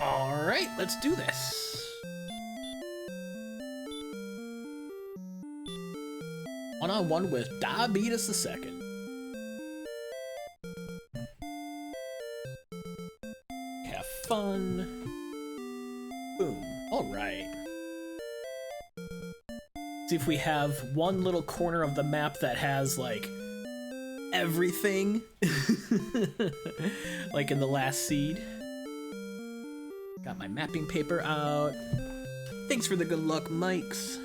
Alright, let's do this. One-on-one with Diabetes the Second. Have fun. Boom. Alright. See if we have one little corner of the map that has, like, everything. Like in the last seed. Got my mapping paper out. Thanks for the good luck, mics.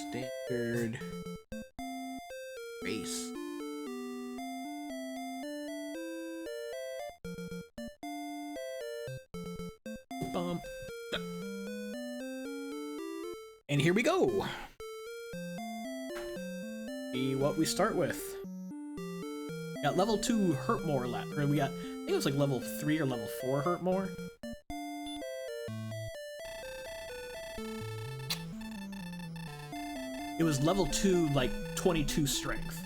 Standard race. Bump. And here we go. See what we start with. Got level 2 hurt more left, or we got, I think it was like level 3 or level 4 hurt more. It was level 2, like 22 strength.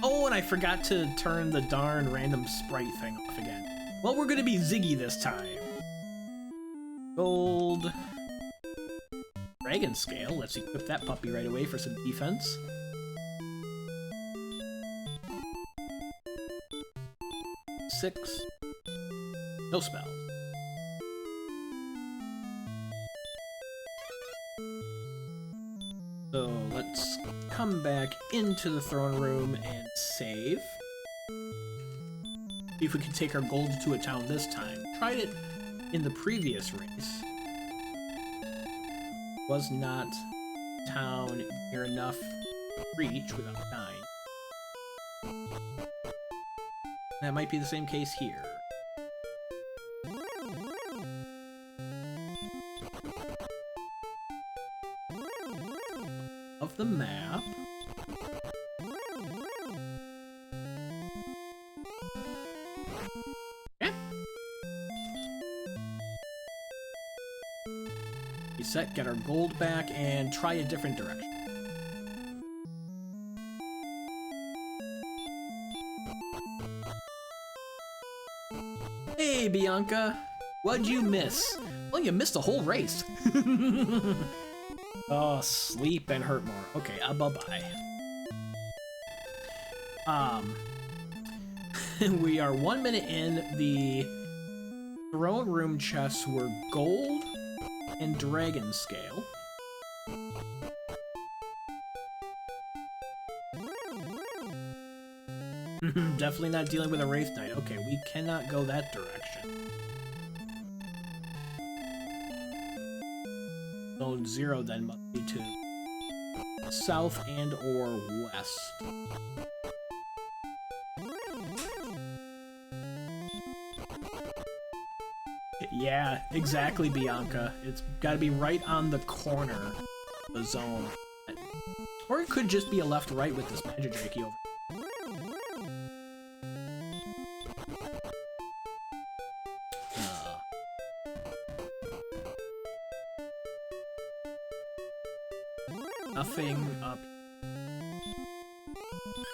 Oh, and I forgot to turn the darn random sprite thing off again. Well, we're gonna be Ziggy this time. Gold. Dragon scale. Let's equip that puppy right away for some defense. Six. No spells. So let's come back into the throne room and save. See if we can take our gold to a town this time. Tried it in the previous race. Was not town near enough reach without dying. That might be the same case here. Of the map. Yeah. Reset, get our gold back, and try a different direction. Hey, Bianca! What'd you miss? Well, you missed a whole race. Oh, sleep and hurt more. Okay, bye-bye. We are 1 minute in. The throne room chests were gold and dragon scale. Definitely not dealing with a Wraith Knight. Okay, we cannot go that direction. Zone 0 then must be to south and or west. Yeah, exactly, Bianca. It's gotta be right on the corner of the zone. Or it could just be a left-right with this Magidrakey over. Nothing up.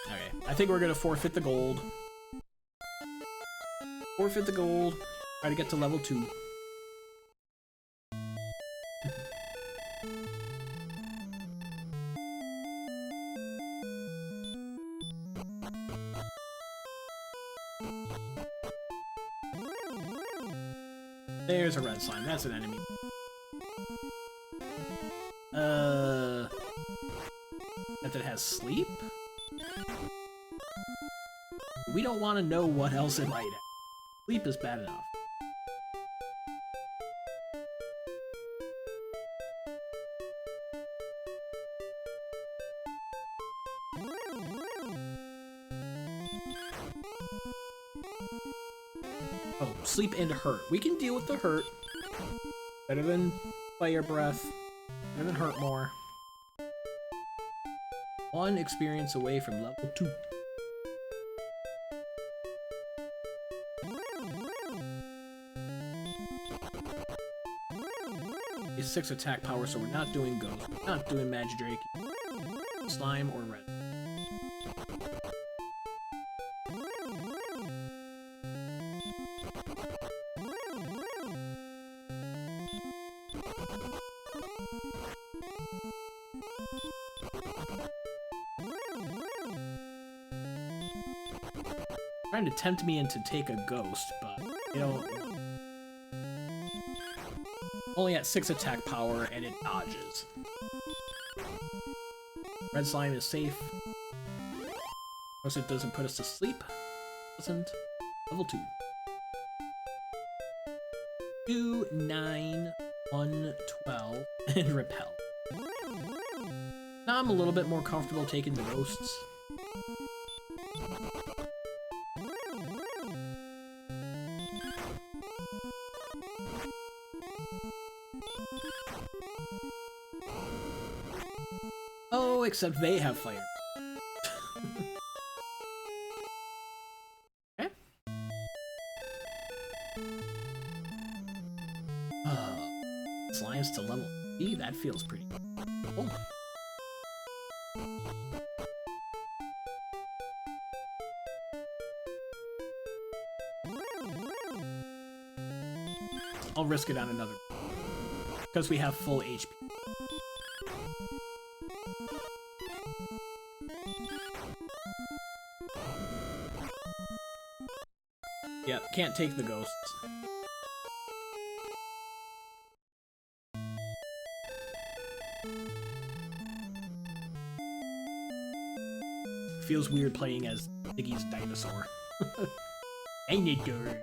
Okay, I think we're gonna forfeit the gold. Forfeit the gold. Try to get to level 2. There's a red slime. That's an enemy. That it has sleep? We don't want to know what else it might have. Sleep is bad enough. Oh, sleep and hurt. We can deal with the hurt. Better than fire breath. Better than hurt more. 1 experience away from level 2. It's 6 attack power, so we're not doing Ghost. We're not doing Magidrakey. Slime or red. Trying to tempt me into take a ghost, but you know, only at 6 attack power and it dodges. Red slime is safe. Plus it doesn't put us to sleep. Doesn't. Level 2. 2, 9, 1, 12, and repel. Now I'm a little bit more comfortable taking the ghosts. Oh, except they have fire. Okay. Slimes to level 3, that feels pretty cool. I'll risk it on another, because we have full HP. Yeah, can't take the ghosts. Feels weird playing as Ziggy's dinosaur. Dinosaur.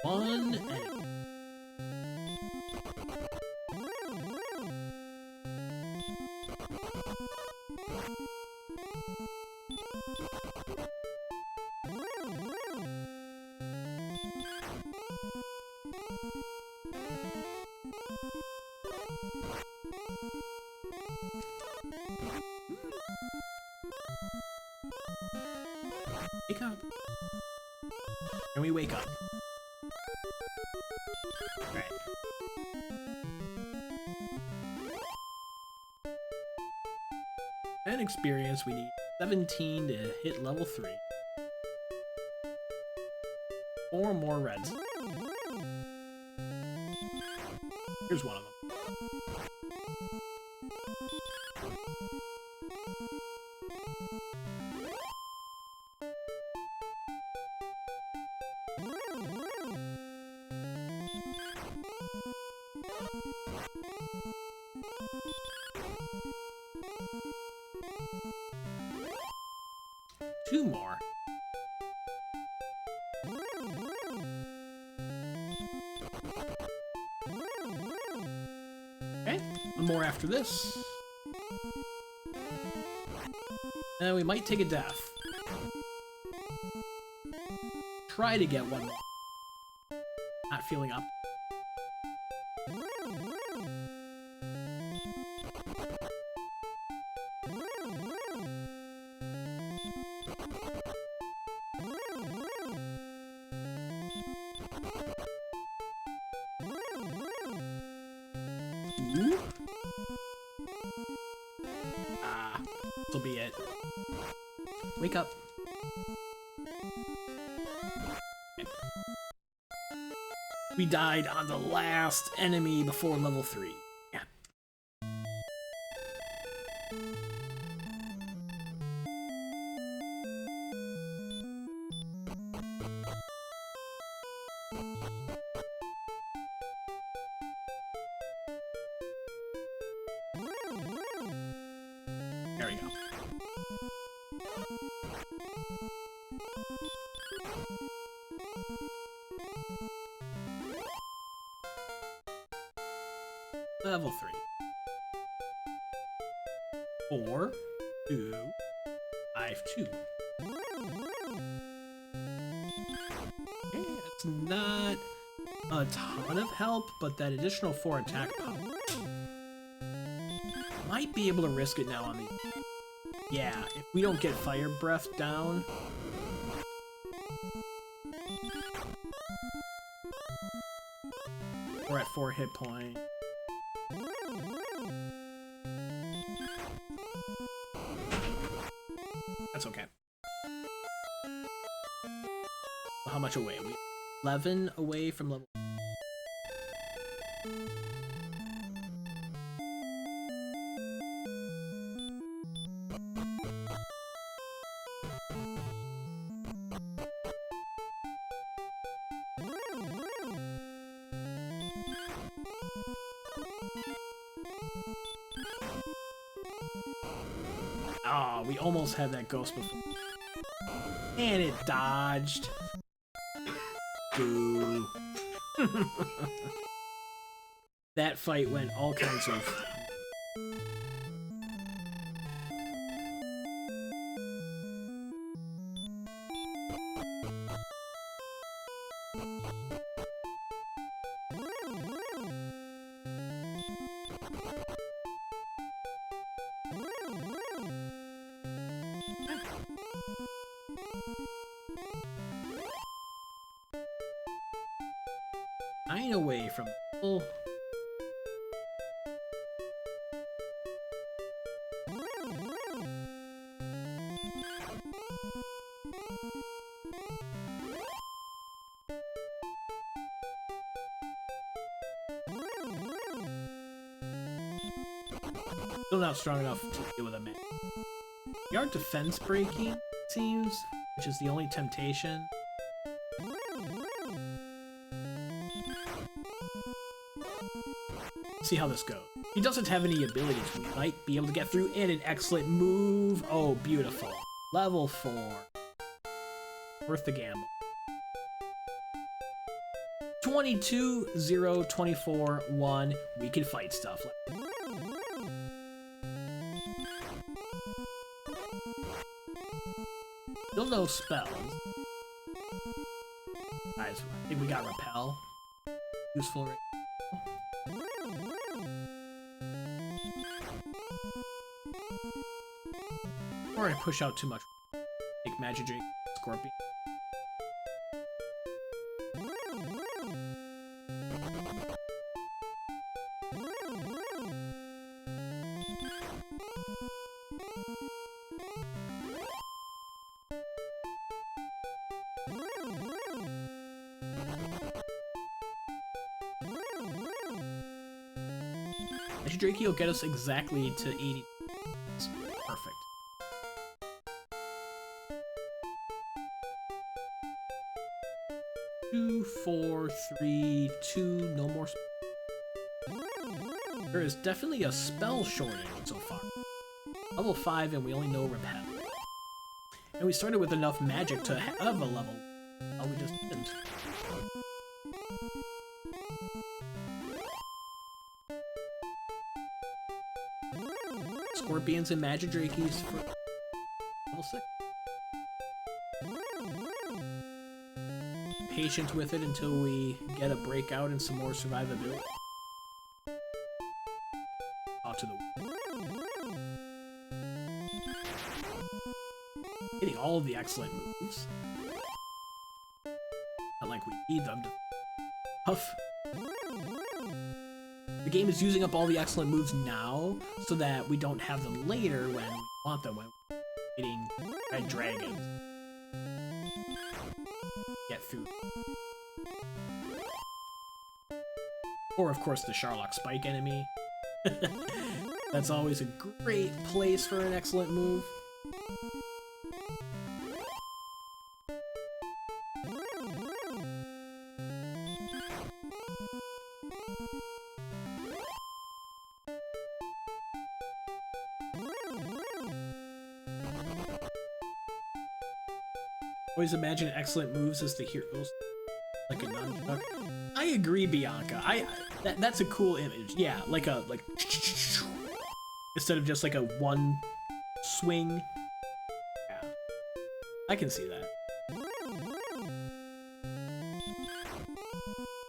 One enemy. Wake up. And we wake up. Right. And experience, we need 17 to hit level 3. 4 more reds. Here's one of them. Two more. Okay, one more after this. And we might take a death. Try to get one more. Not feeling up. Ooh. Ah, this'll be it. Wake up. Okay. We died on the last enemy before level 3. Yeah. There we go. Level 3. 4, 2, 5, 2. Okay, that's not a ton of help, but that additional 4 attack power. Might be able to risk it now on these. Yeah, if we don't get fire breath down. We're at 4 hit points. That's okay. How much away? We 11 away from level. Oh, we almost had that ghost before. And it dodged. Boo. That fight went all kinds of... away from oh. Still not strong enough to deal with a man. We are defense breaking, it seems, which is the only temptation. See how this goes. He doesn't have any abilities. We might be able to get through and an excellent move. Oh, beautiful. Level 4. Worth the gamble. 22, 0, 24, 1. We can fight stuff. Still no spells. Guys, I think we got repel. Useful right. Or I push out too much. Take Magic Drake, Scorpion. Magic Drake will get us exactly to 80. Perfect. 2, 4, 3, 2, no more. There is definitely a spell shortage so far. Level 5 and we only know repel. And we started with enough magic to have a level. Oh, we just didn't. Scorpions and Magic Drakies for level 6. Patient with it until we get a breakout and some more survivability. Out to the getting all of the excellent moves. Not like we need them to huff. The game is using up all the excellent moves now so that we don't have them later when we want them, when we're fighting red dragons. Get through. Or, of course, the Charlock Spike enemy. That's always a great place for an excellent move. Always imagine excellent moves as the heroes, like a nunchuck. I agree, Bianca. That's a cool image. Yeah, like instead of just like a one swing. Yeah, I can see that.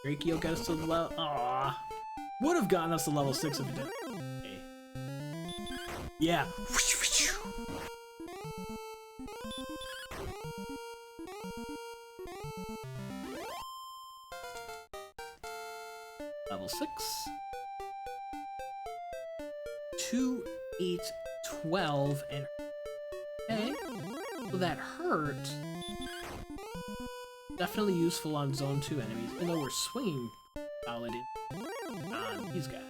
Drakey got us to the level. Aww, would have gotten us to level 6 if it didn't. Okay. Yeah. Level 6. 2, 8, 12, and... Okay. So that hurt. Definitely useful on Zone 2 enemies, even though we're swinging solid on these guys.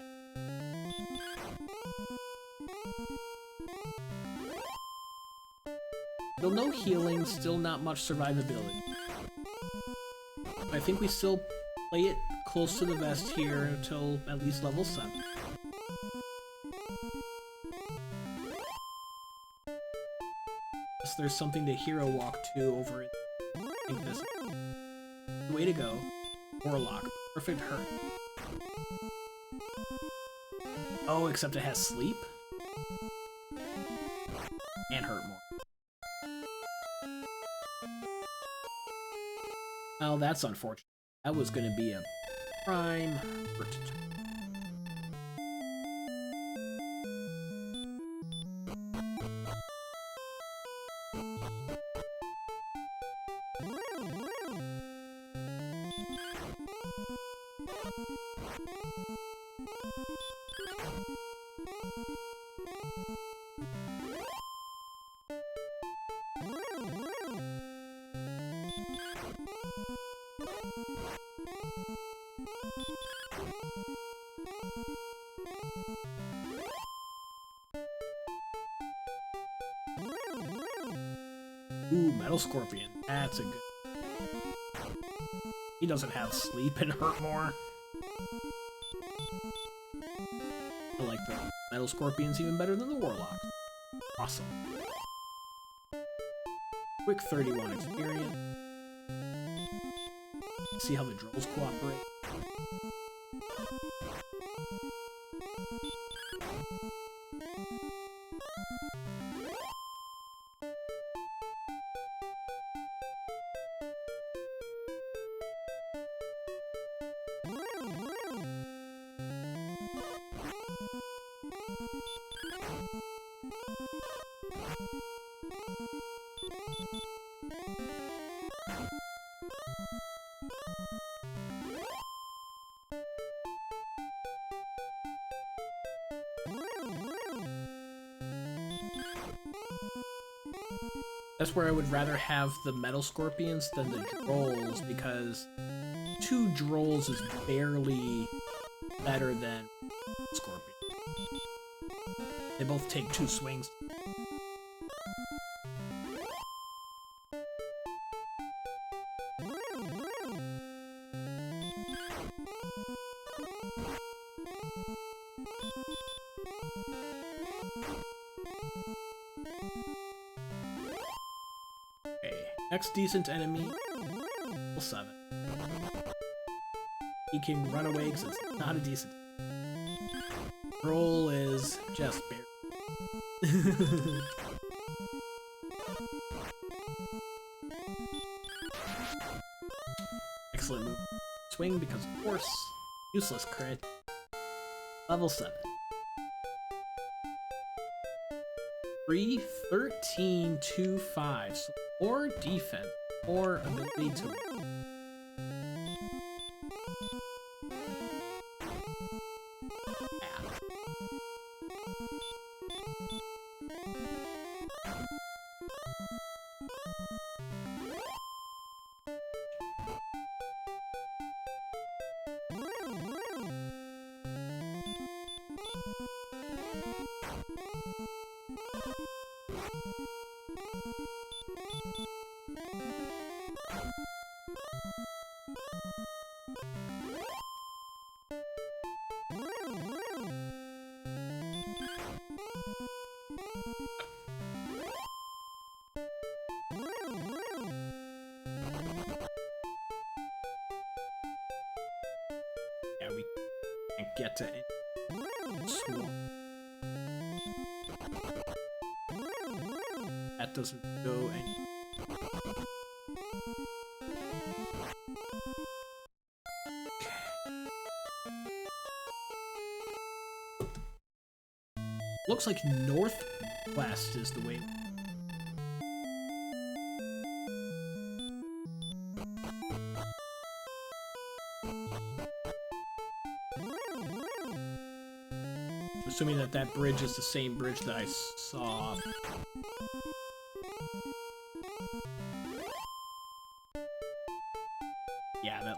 Still no healing, still not much survivability. I think we still play it close to the vest here until at least level 7. Unless there's something to hero walk to over it. I think this is the way to go. Warlock. Perfect hurt. Oh, except it has sleep? And hurt more. Well, that's unfortunate. That was gonna be a prime hurt. Ooh, Metal Scorpion. That's a good... He doesn't have sleep and hurt more. I like the Metal Scorpions even better than the Warlocks. Awesome. Quick 31 experience. See how the Drolls cooperate. That's where I would rather have the Metal Scorpions than the Drolls, because 2 Drolls is barely better than Scorpion. They both take 2 swings. Next decent enemy, level 7. He can run away because it's not a decent. Roll is just barely. Excellent move. Swing because of course. Useless crit. Level 7. 3, 13, 2, 5. So or defense, or ability to win. Yeah, we can't get to it. Swamp. That doesn't go any. Looks like northwest is the way. Assuming that that bridge is the same bridge that I saw. Yeah, that.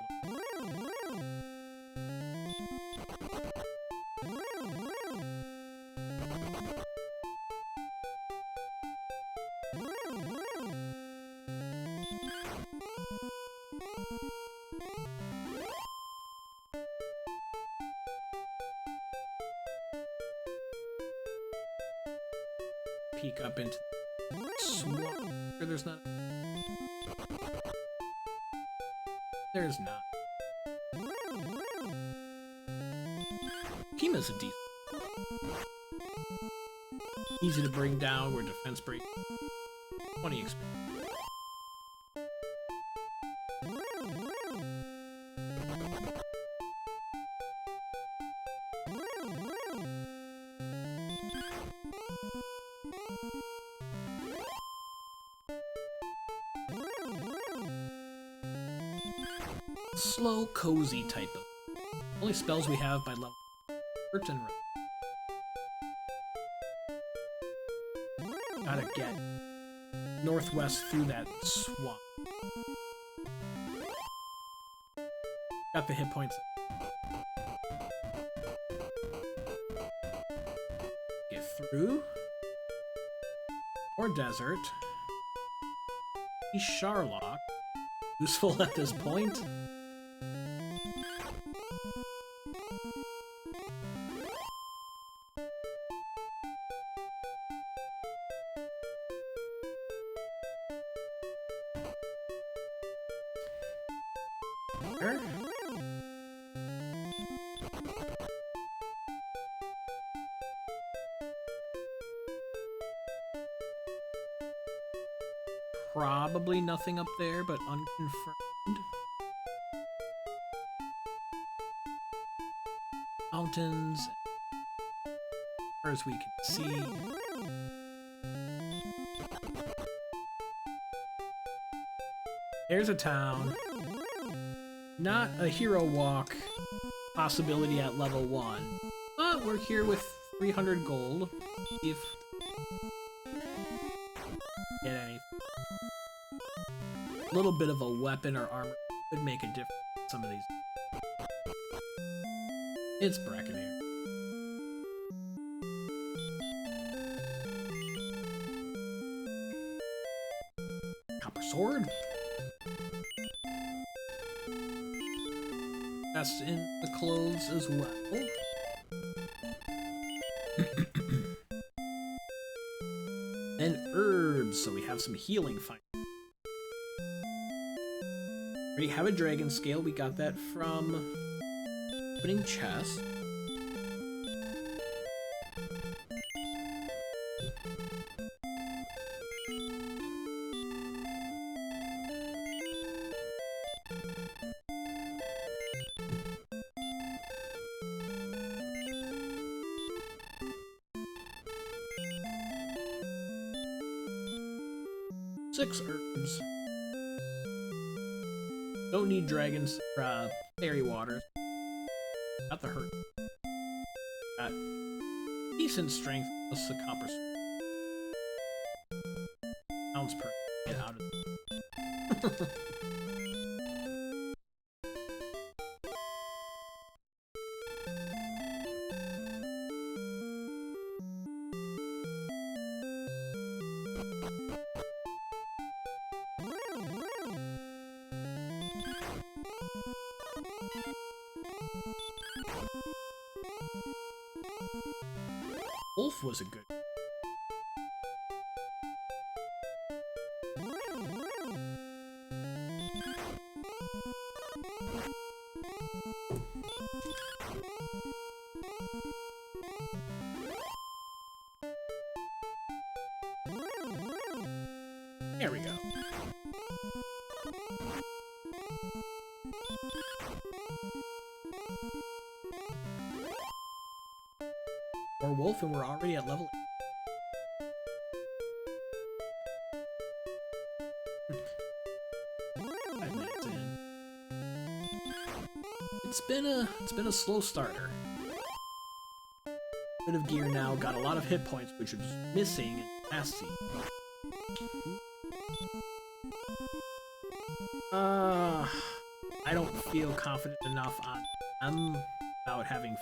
Peek up into the swamp. Or there's not. There's not. Kima's a decent. Easy to bring down, we're defense break. 20 experience. Slow, cozy type of. Only spells we have by level. Hurt and run. Gotta get northwest through that swamp. Got the hit points. Get through. Or desert. He's Charlock. Useful at this point. There. Probably nothing up there, but unconfirmed. Mountains, as far as we can see. There's a town. Not a hero walk possibility at level 1. But we're here with 300 gold. If get anything. A little bit of a weapon or armor could make a difference in some of these. It's Brackenair. Copper sword. That's in the clothes as well. And herbs, so we have some healing finally. Already have a dragon scale. We got that from opening chest. Six herbs. Don't need dragons, fairy waters. Got the hurt. Got decent strength plus the copper. Sounds per. Get out of it. Wolf was a good. There we go. Or wolf, and we're already at level 5 minutes in. It's been a slow starter. bit of gear now, got a lot of hit points, which was missing in the last season. I don't feel confident enough on them without having.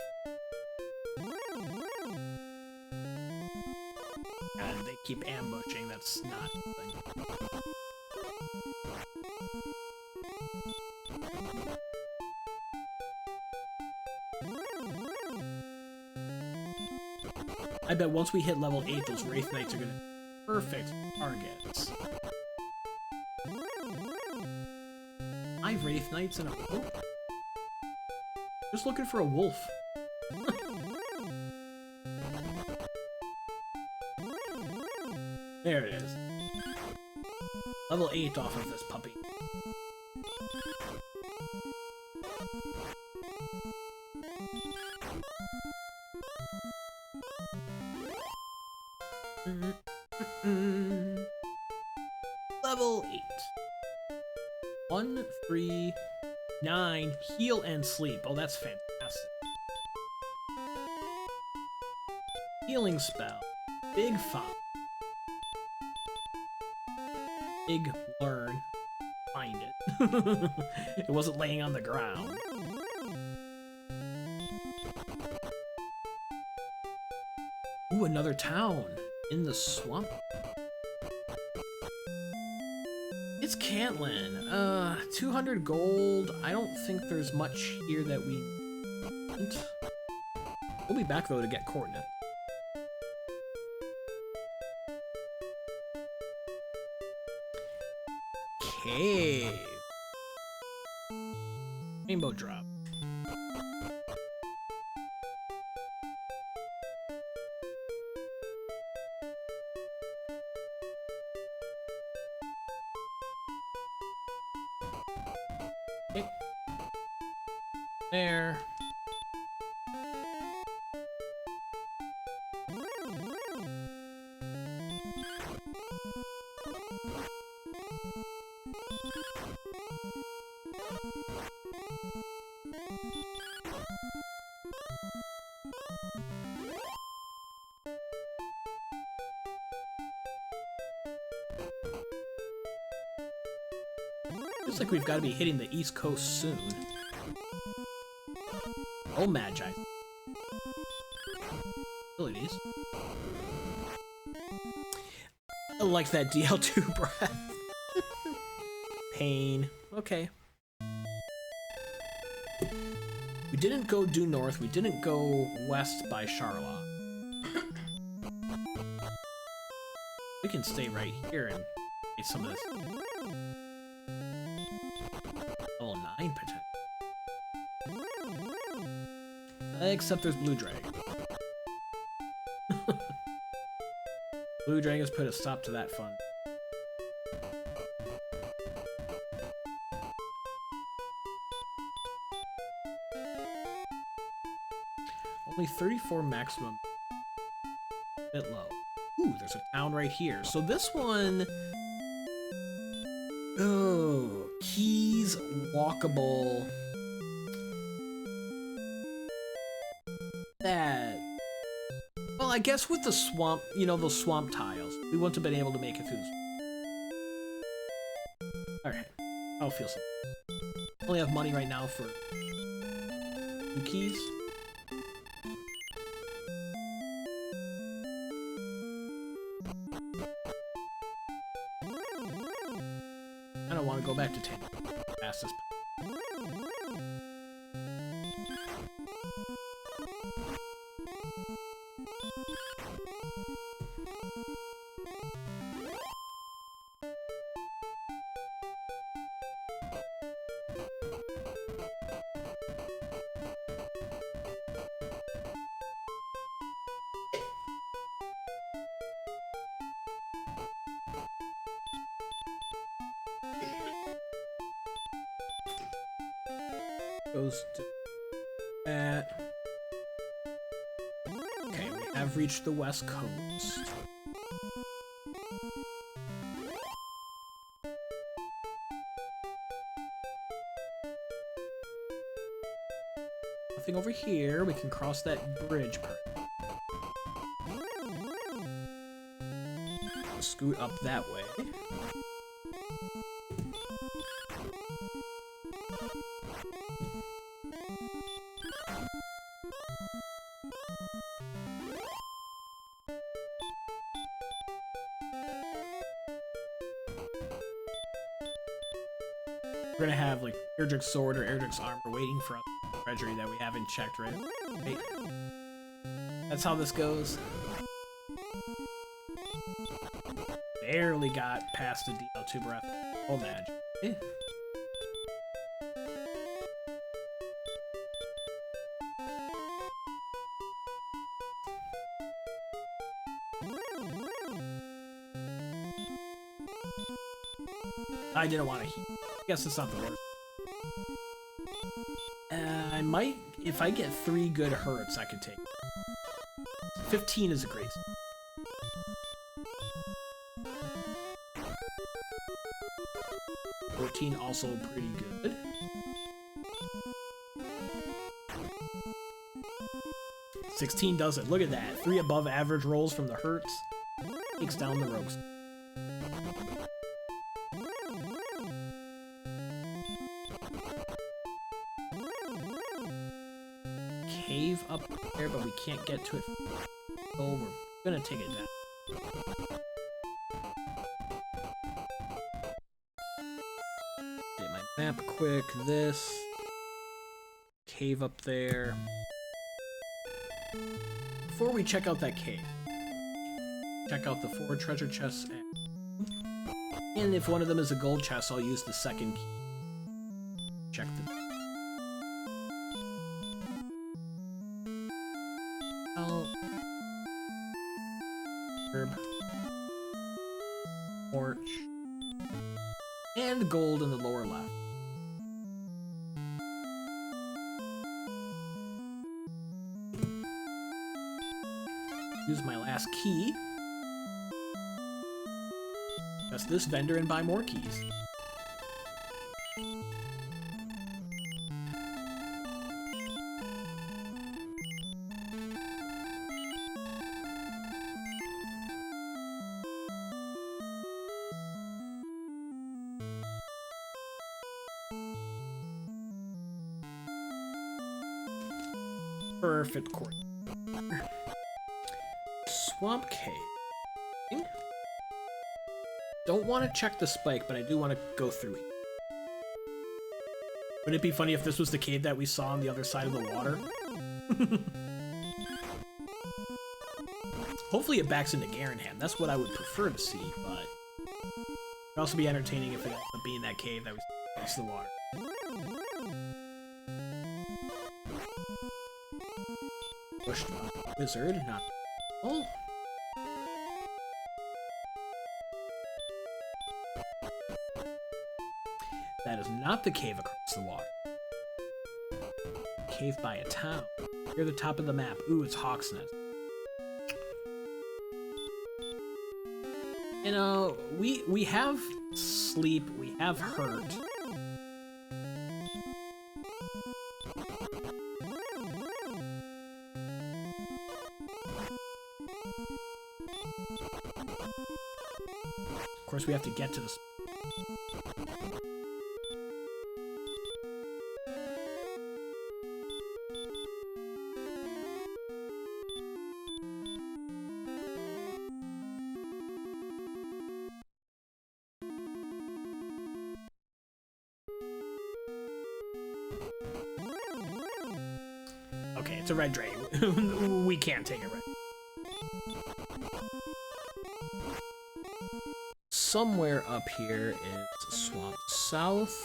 And they keep ambushing, that's not a thing. I bet once we hit level 8, those Wraith Knights are gonna be perfect targets. 5 Wraith Knights and a... Oh. Just looking for a wolf. There it is. Level 8 off of this puppy. Level 8. 1, 3, 9, heal and sleep. Oh, that's fantastic. Healing spell. Big 5. Big learn. Find it. It wasn't laying on the ground. Ooh, another town in the swamp. It's Cantlin. 200 gold. I don't think there's much here that we want. We'll be back though to get coordinates. Cave. Rainbow drop. Okay. There. Looks like we've got to be hitting the East Coast soon. Oh, Magi. Abilities. I like that DL2 breath. Pain. Okay. We didn't go due north. We didn't go west by Charlock. We can stay right here and get some of this. Level 9 potential. Except there's Blue Dragon. Blue Dragon's put a stop to that fun. Only 34 maximum. Bit low. Ooh, there's a town right here. So this one... Oh, keys, walkable. That... Well, I guess with the swamp, you know, those swamp tiles, we wouldn't have been able to make it through this. Alright, I'll feel something. Only have money right now for 2 keys. I don't want to go back to 10. Fastest. Goes to that. Okay, we have reached the West Coast. Nothing over here. We can cross that bridge. scoot up that way. We're gonna have like Erdrick's sword or Erdrick's armor waiting for us in the treasury that we haven't checked, right? That's how this goes. Barely got past the DL2 breath. Oh, magic. I didn't want to heal. I guess it's not the worst. I might, if I get 3 good hurts, I could take it. 15 is a great start. 14 also pretty good. 16 does it. Look at that. 3 above average rolls from the hurts. Takes down the rogues. Cave up there, but we can't get to it. Oh, we're gonna take it down. Get my map quick. This cave up there. Before we check out that cave, check out the 4 treasure chests. And if one of them is a gold chest, I'll use the second key. Check the. Herb. Torch. And gold in the lower left. Use my last key. Press this vendor and buy more keys. Perfect court. Swamp cave. Don't want to check the spike, but I do want to go through here. Wouldn't it be funny if this was the cave that we saw on the other side of the water? Hopefully it backs into Garanham. That's what I would prefer to see, but it would also be entertaining if it ends up being that cave that we saw across the water. Pushed wizard, not. Oh. That is not the cave across the water. Cave by a town. Near the top of the map. Ooh, it's Hawk's Nest. You know, we have sleep, we have hurt. Of course, we have to get to this. Okay, it's a red dragon. We can't take it right. Somewhere up here is Swamp South,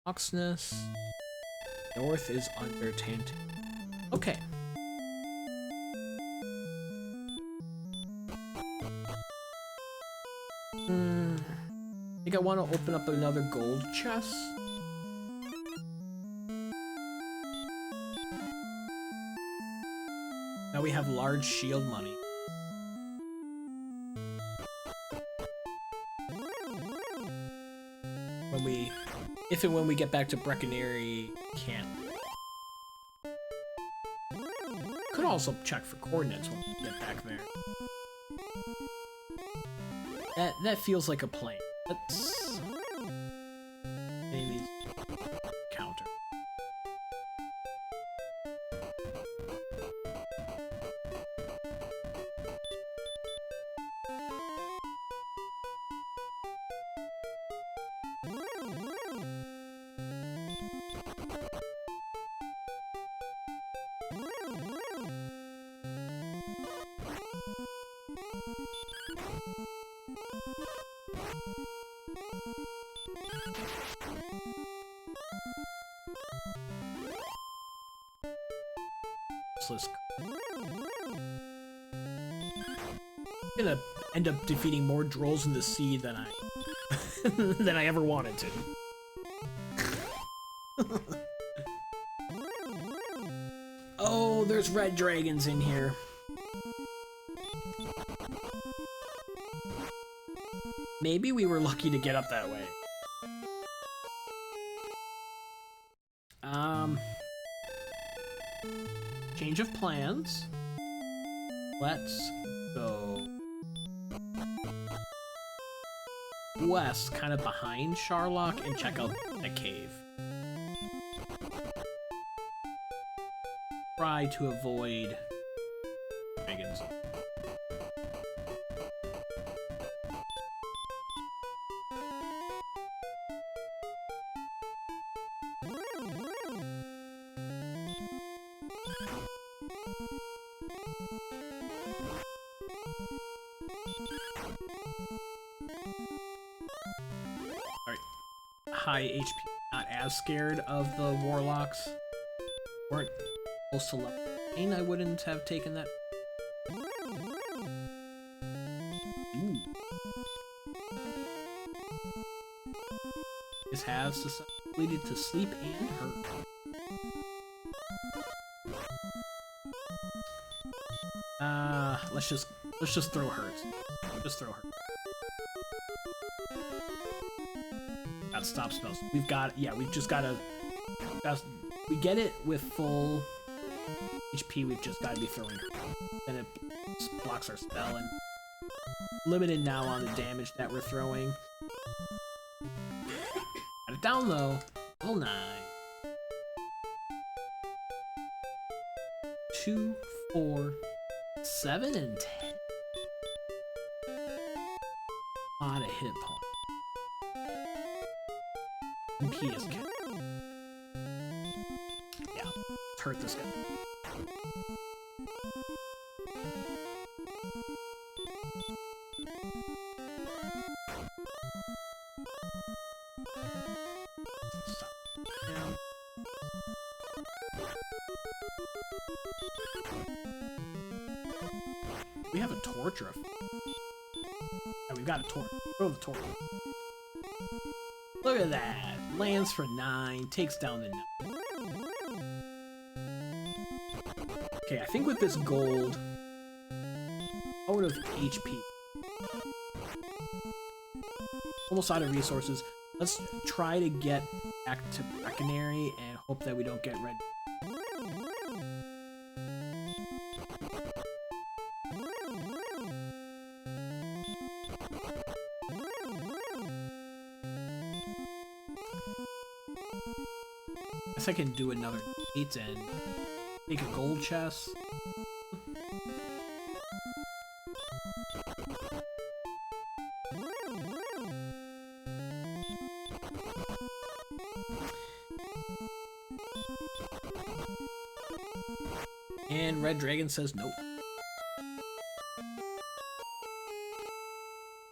Hawk's Nest. North is under Tant. Okay. I think I want to open up another gold chest. Now we have large shield money. If and when we get back to Brecconary, can't. Could also check for coordinates when we get back there. That feels like a plan. Let's name these counter. I'm gonna end up defeating more trolls in the sea than I than I ever wanted to. Oh, there's red dragons in here. Maybe we were lucky to get up that way. Change of plans. Let's go west, kind of behind Charlock, and check out the cave. Try to avoid dragons. High HP, not as scared of the warlocks. Weren't close to level 9, I wouldn't have taken that. Ooh. This has susceptibility to sleep and hurt. Let's just throw hurts. Just throw hurt. Got stop spells. We've got, yeah, we've just gotta, we get it with full HP, we've just gotta be throwing hurt. Then it blocks our spell, and limited now on the damage that we're throwing. Got it down though. Level 9. 2, 4, 7, and 10. A lot of hit points. MP is kept. Yeah, let's hurt this guy. Stop. Down. We have a torch or a... Yeah, we've got a torch. Throw the torch. Look at that. Lands for 9, takes down the 9. Okay, I think with this gold, out of HP, almost out of resources, let's try to get back to Brecconary and hope that we don't get red. I can do another 8 and make a gold chest. And Red Dragon says nope.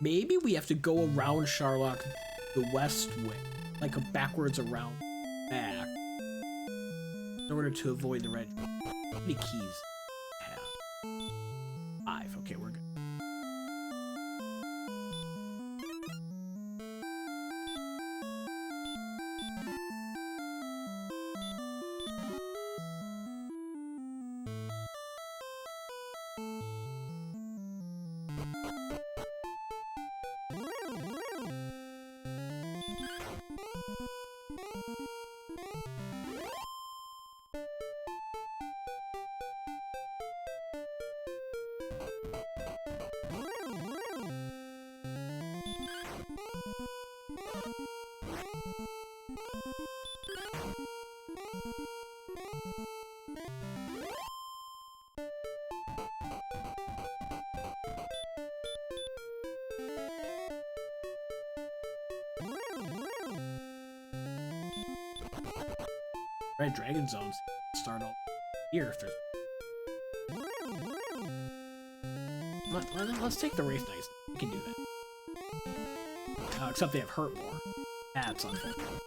Maybe we have to go around Charlock the west way, like a backwards around back, in order to avoid the red. How many keys have? 5. Okay, we're good. Red Dragon Zones start all here. If there's... Let's take the Wraith Knights. We can do that. Except they have hurt more. That's unfortunate.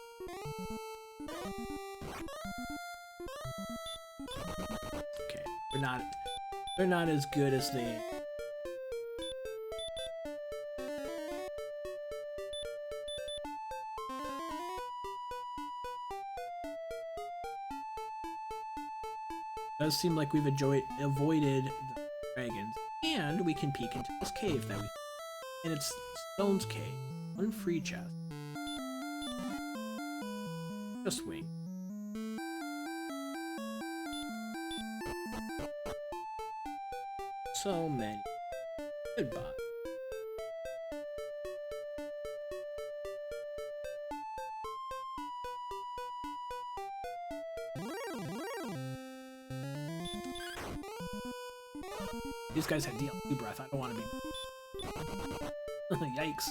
Okay, they're not as good as they... Does seem like we've avoided the dragons, and we can peek into this cave that we... And it's Stone's Cave. One free chest. Just wing. So many. Goodbye. These guys have DLC breath. I don't want to be... Yikes.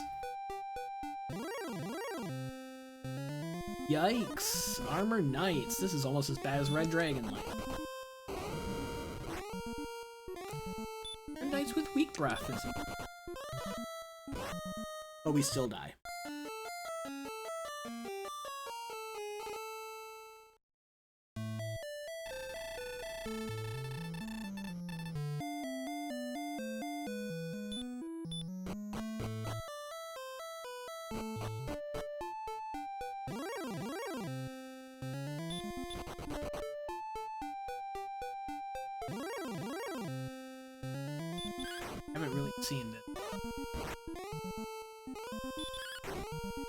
Yikes. Armor Knights. This is almost as bad as Red Dragonland. Red Knights with weak breath. But we still die. Haven't really seen it.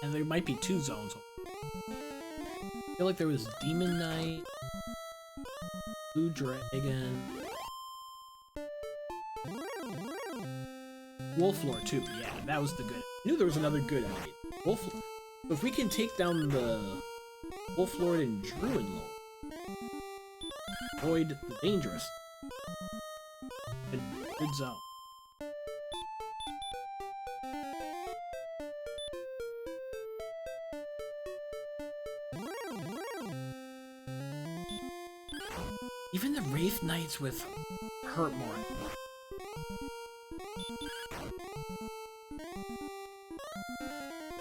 And there might be two zones. I feel like there was Demon Knight, Blue Dragon, Wolflord too. Yeah, that was the good. I knew there was another good enemy. Wolflord. If we can take down the Wolflord and Druidlord, avoid the dangerous. Good zone. Even the Wraith Knights with hurt more.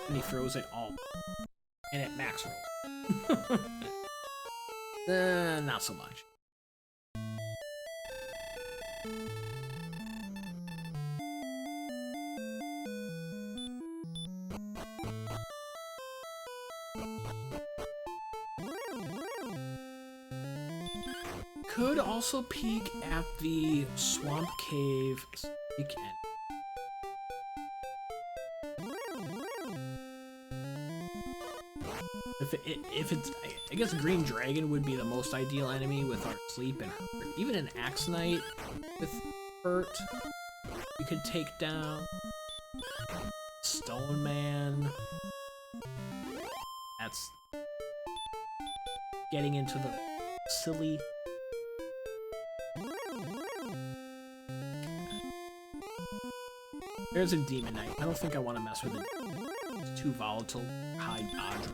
And he throws it all. And it max rolls. Not so much. Could also peek at the Swamp Cave weekend. If it's, I guess Green Dragon would be the most ideal enemy with our sleep and hurt. Even an Axe Knight with hurt, you could take down. Stone Man. That's getting into the silly. There's a Demon Knight. I don't think I want to mess with it. It's too volatile, high dodge.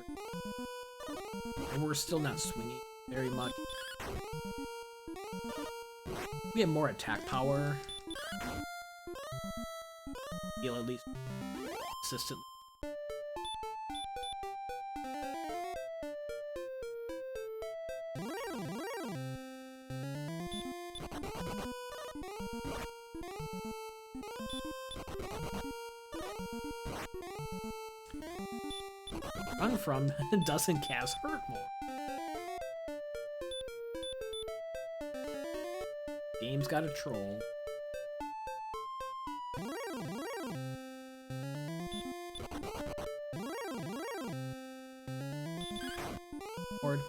And we're still not swinging very much. We have more attack power. Heal at least consistently. Run from doesn't cast hurt more. Game's got a troll. Horde.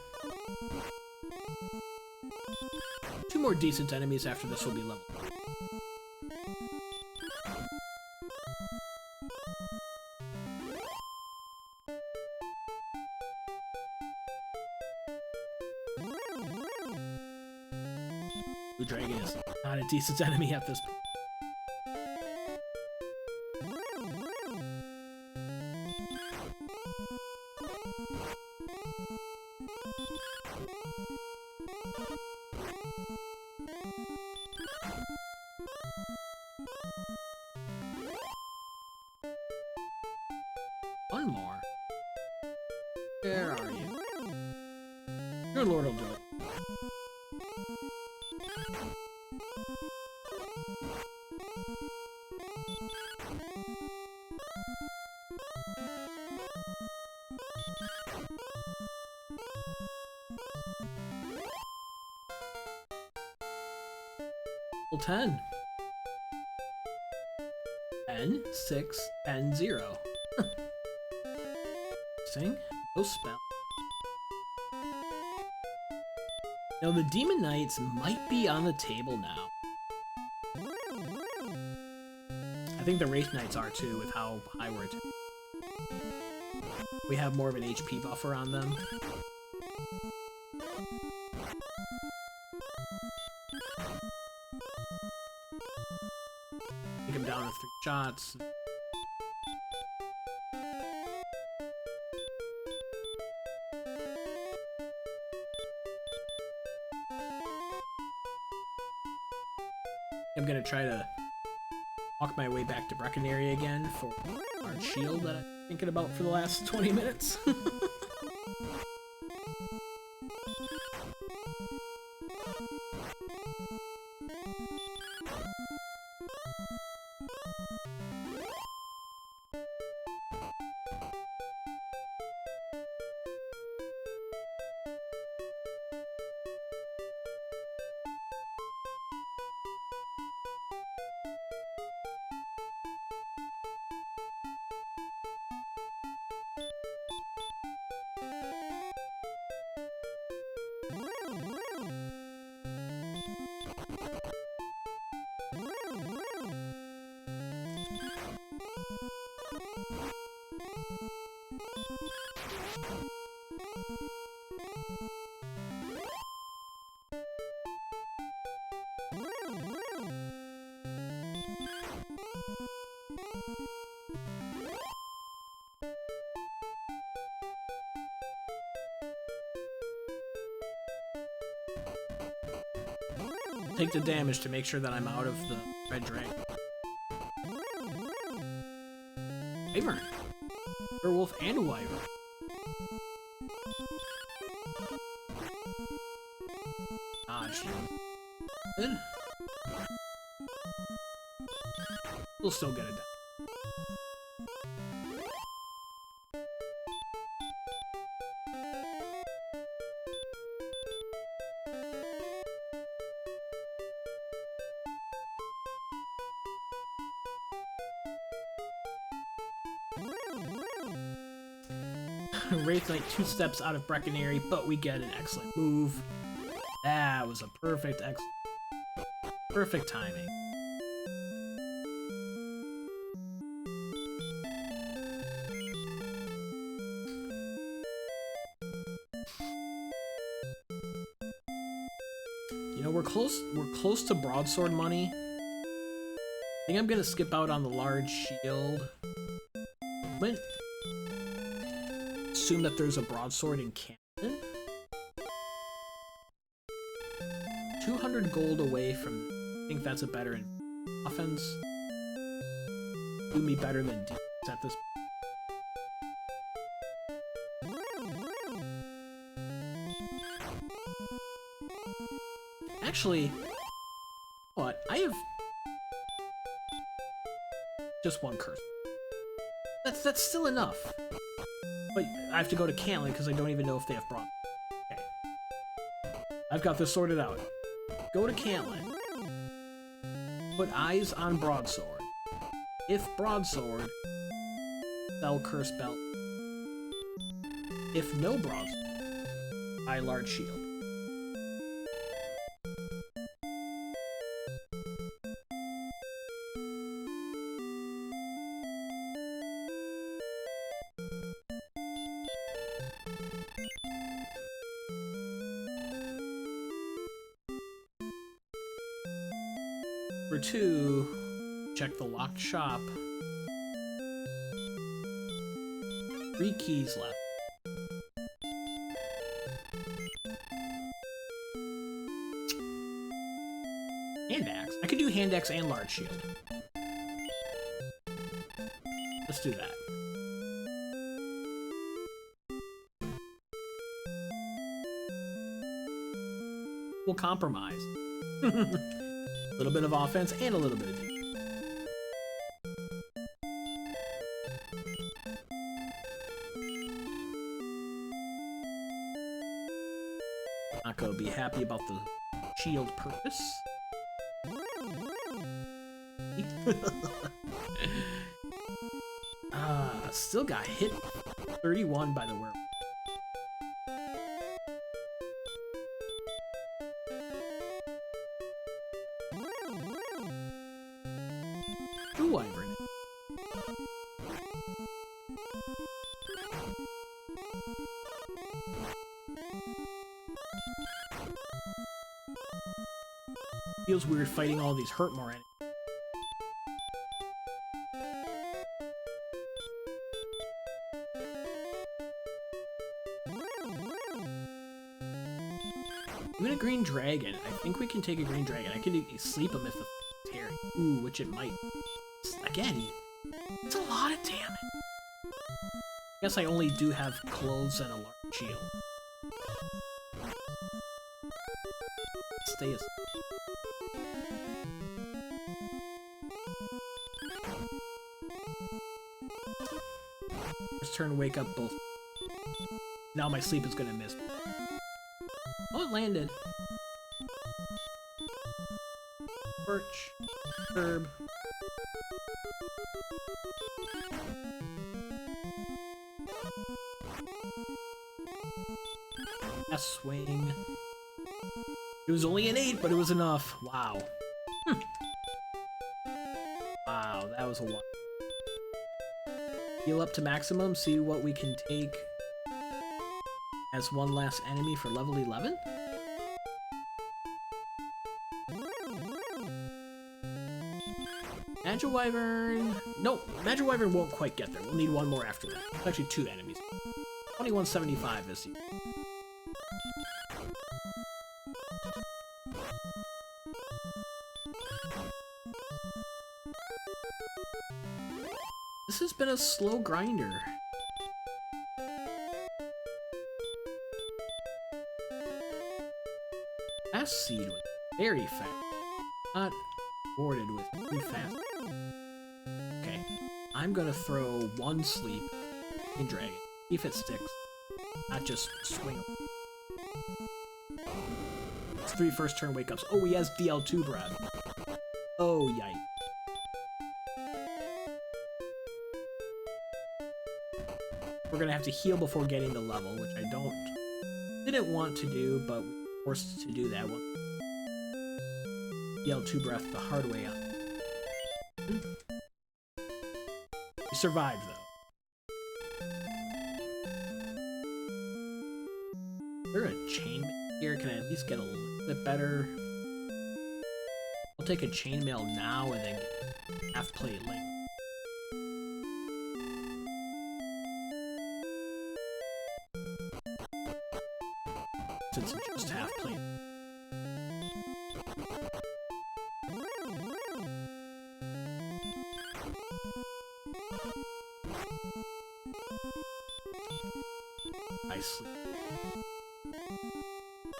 Two more decent enemies after this will be level. Blue Dragon is not a decent enemy at this point. One more. Where are you? Your Lord will do it. Well, 10. 10, 6, 10, 0. Sing? No spell. Now the Demon Knights might be on the table now. I think the Wraith Knights are too, with how high we're attacking. We have more of an HP buffer on them. Take him down to 3 shots. I'm gonna try to walk my way back to Breckenary again for our shield that I'm thinking about for the last 20 minutes. Take the damage to make sure that I'm out of the red dragon. Wyvern. Werewolf and Wyvern. Dodge. Good. We'll still get it done. Wraith Knight 2 steps out of Breckenary, but we get an excellent move. That was a perfect timing. You know, we're close to broadsword money. I think I'm gonna skip out on the large shield. Assume that there's a broadsword in cannon. 200 gold away from. I think that's a better offense. Do me better than defense at this point. Actually, what? I have just 1 curse. That's still enough. But I have to go to Caitlin because I don't even know if they have broad. Okay. I've got this sorted out. Go to Caitlin. Put eyes on broadsword. If broadsword, sell curse belt. If no broadsword, buy large shield. For 2, check the locked shop. 3 keys left. Hand axe. I could do hand axe and large shield. Let's do that. We'll compromise. A little bit of offense and a little bit of defense. Not gonna be happy about the shield purpose. Still got hit 31 by the werewolf. True wyvern. Feels weird fighting all these hurt more enemies. Even a green dragon. I think we can take a green dragon. I can sleep him if the Terry. Ooh, which it might. Again, it's a lot of damage. I guess I only do have clothes and a large shield. Stay asleep. First turn, wake up both. Now my sleep is gonna miss me. Oh, it landed. Perch. Herb. A swing. It was only an 8, but it was enough. Wow. Wow, that was a lot. Heal up to maximum, see what we can take as one last enemy for level 11? Magic Wyvern... Nope, Magic Wyvern won't quite get there. We'll need one more after that. It's actually 2 enemies. 2175 is the... This has been a slow grinder. Last seed was very fast. Not boarded with too fast. Okay, I'm gonna throw 1 sleep in dragon. See if it sticks. Not just swing. It's 3 first turn wake ups. Oh, he has DL2 breath. Oh, yikes. We're gonna have to heal before getting the level, which I didn't want to do, but we were forced to do that one. DL2 breath the hard way up. We survived, though. Is there a chainmail here? Can I at least get a little bit better? I'll take a chainmail now and then get half plate later. Since it's just half plate. Nicely.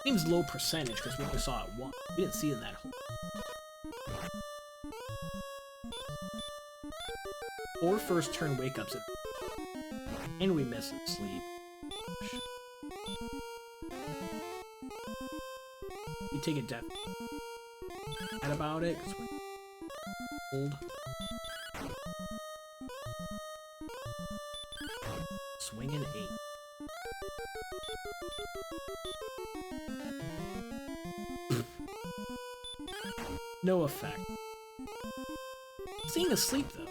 Seems low percentage because we only saw it once. We didn't see it in that hole. 4 first turn wake ups and we miss it sleep. You take a death. Mad about it because we're old. Swinging 8. No effect. Seeing asleep though.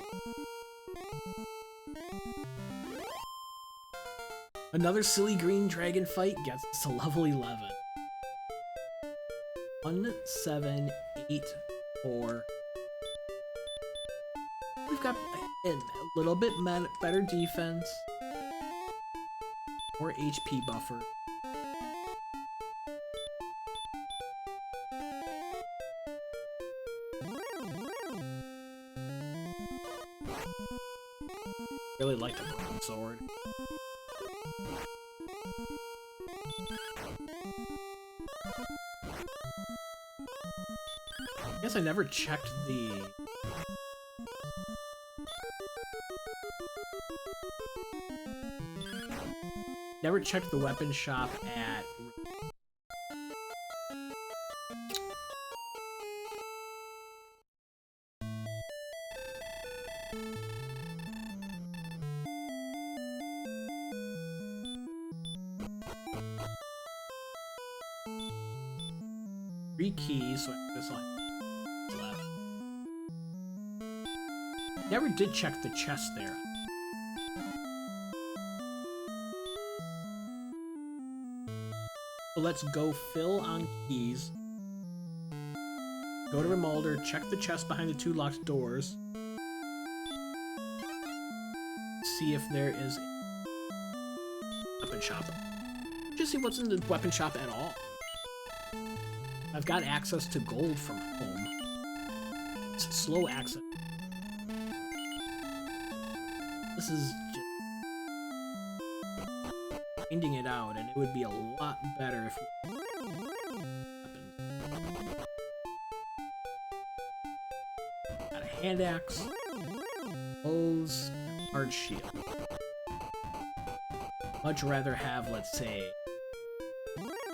Another silly green dragon fight gets us to level 11. 1, 7, 8, 4, We've got a little bit better defense. More HP buffer. Really like the bronze sword. I guess I never checked the... Never checked the weapon shop at... Three keys, so this one left. Never did check the chest there. So let's go fill on keys. Go to Remolder, check the chest behind the two locked doors. See if there is a weapon shop. Just see what's in the weapon shop at all. I've got access to gold from home. It's slow access. This is just finding it out, and it would be a lot better if we... Got a hand axe, clothes, and hard shield. Much rather have, let's say,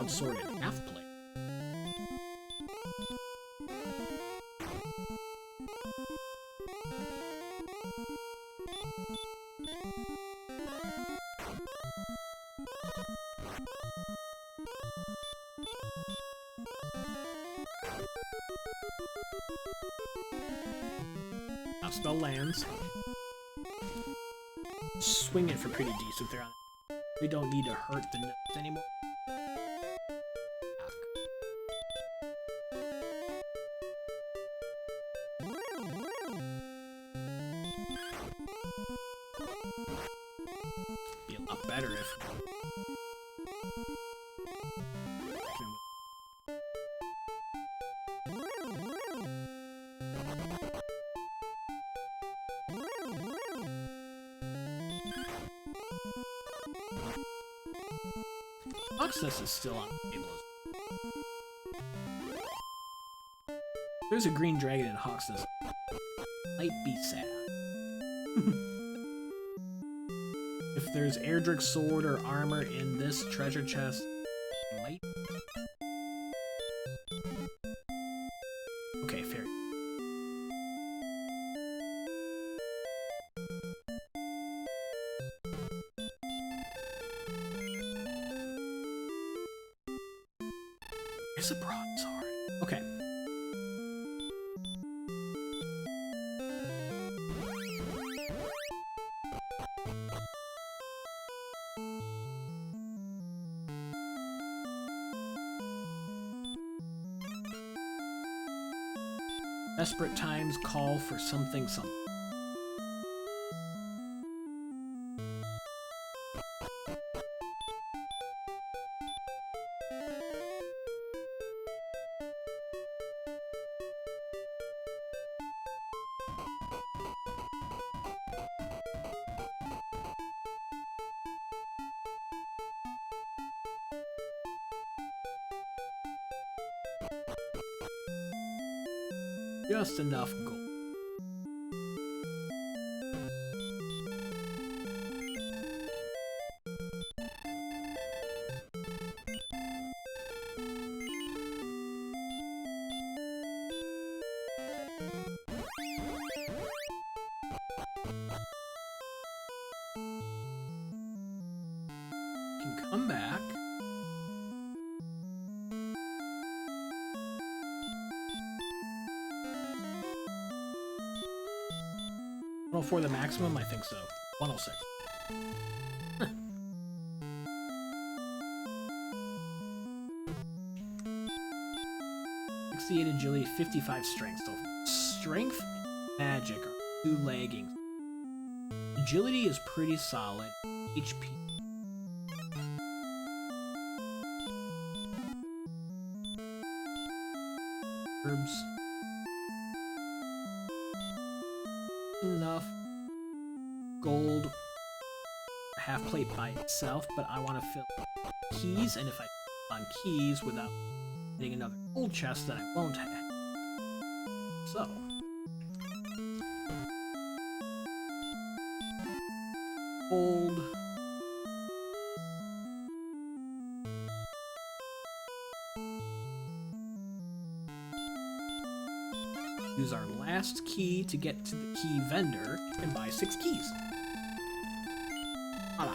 a sword and half plate. Spell lands. Swing it for pretty decent there. We don't need to hurt the nose anymore. Be a lot better if... Hoxness is still on the table. There's a green dragon in Hoxness. Might be sad. If there's Erdrick sword or armor in this treasure chest, it might. Okay, fair. It's a broadsword. Okay. Desperate times call for something. Just enough gold. Can come back. For the maximum, I think so. 106. Huh. 68 agility, 55 strength. So strength and magic are 2 lagging. Agility is pretty solid. HP. Herbs. Enough. Gold. Half plate by itself, but I want to fill keys, and if I on keys without getting another gold chest, then I won't have. So. Gold. Use our last key to get to the key vendor and buy 6 keys. Voila.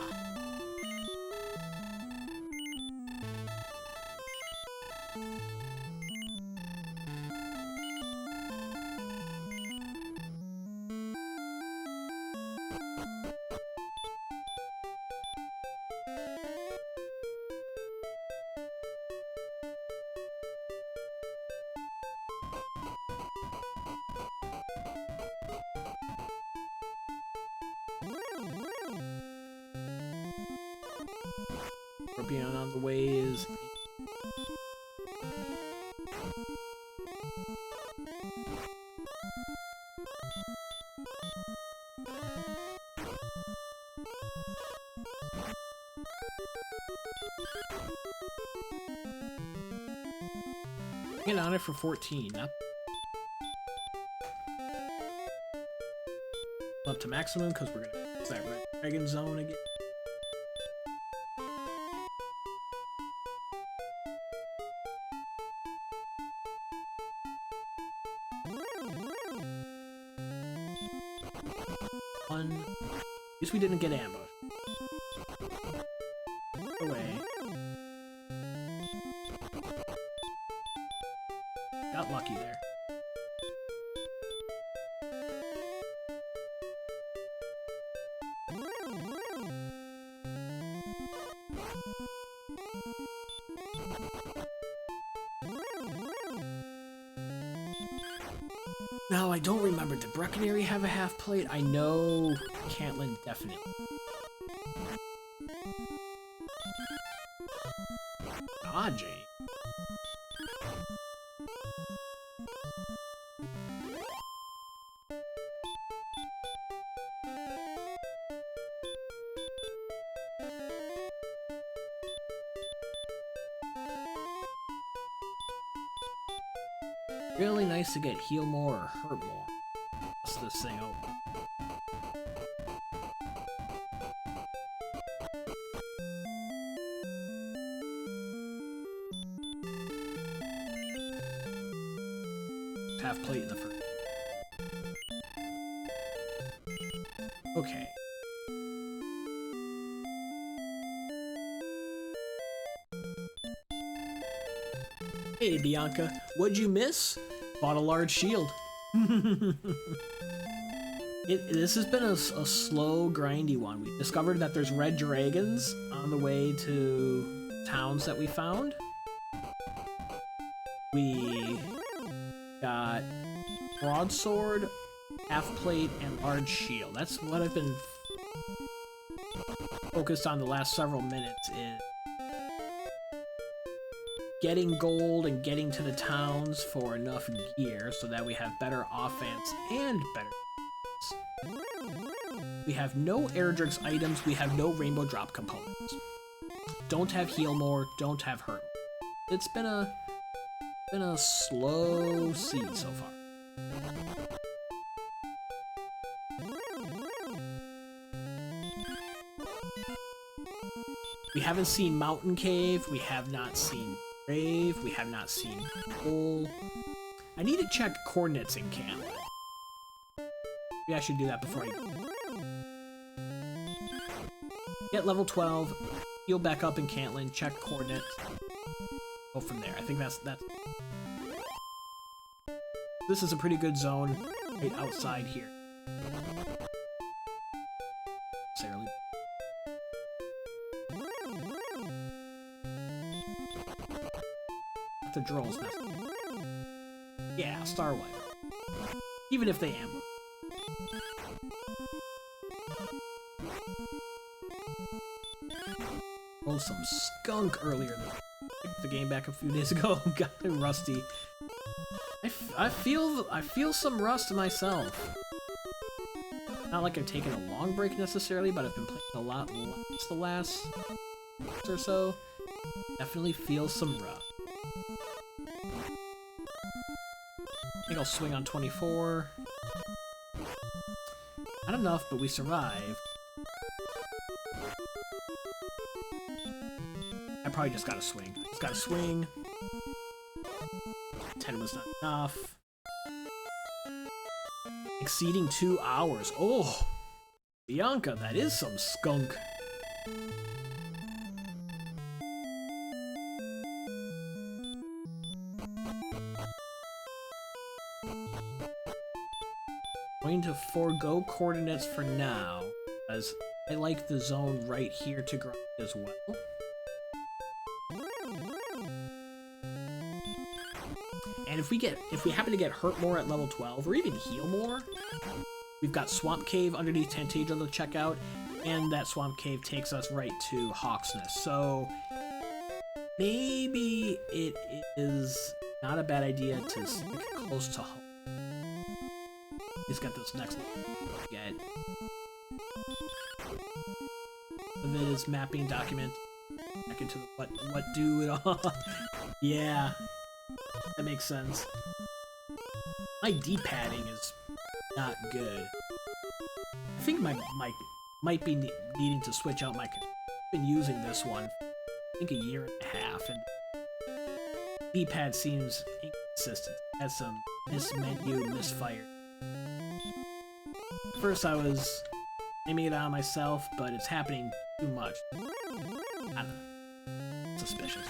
Scorpion on the way is... Get on it for 14. Up to maximum because we're gonna use that red dragon zone again. At least we didn't get ambushed. Away. Got lucky there. Now, I don't remember. Did Breckenary have a half plate? I know Cantlin definitely. Dodging. Really nice to get heal more or hurt more. That's this thing open. Half plate in the first. Okay. Hey Bianca, what'd you miss? Bought a large shield. This has been a slow, grindy one. We discovered that there's red dragons on the way to towns that we found. We got broadsword, half plate, and large shield. That's what I've been focused on the last several minutes is getting gold and getting to the towns for enough gear so that we have better offense and better defense. We have no Erdrick's items, we have no rainbow drop components. Don't have heal more, don't have hurt. It's been a slow seed so far. We haven't seen Mountain Cave, we have not seen Grave, we have not seen Hole. I need to check coordinates in Canada. Maybe I should do that before I go. Get level 12, heal back up in Cantlin, check coordinates. Go from there. I think that's... This is a pretty good zone right outside here. The Droll's Nest. Yeah, Star Wipe. Even if they ambush. Rolled some skunk earlier. Picked the game back a few days ago. Got rusty. I feel some rust myself. Not like I've taken a long break necessarily, but I've been playing a lot less the last month or so. Definitely feel some rust. I think I'll swing on 24. Not enough, but we survived. I probably just gotta swing. Just gotta swing. 10 was not enough. Exceeding 2 hours. Oh! Bianca, that is some skunk. Going to forego coordinates for now, as I like the zone right here to grind as well. And if we happen to get hurt more at level 12, or even heal more, we've got Swamp Cave underneath Tantegel to check out, and that Swamp Cave takes us right to Hawk's Nest. So maybe it is not a bad idea to stick close to home. He's got this next level to get. Of it is mapping document back into the what do it all. Yeah. That makes sense. My D-padding is not good. I think my might be needing to switch out my controller. I've been using this one for, I think, a year and a half, and D-pad seems inconsistent. It has some mismenu, misfire. First I was aiming it on myself, but it's happening too much. I don't know. Suspicious.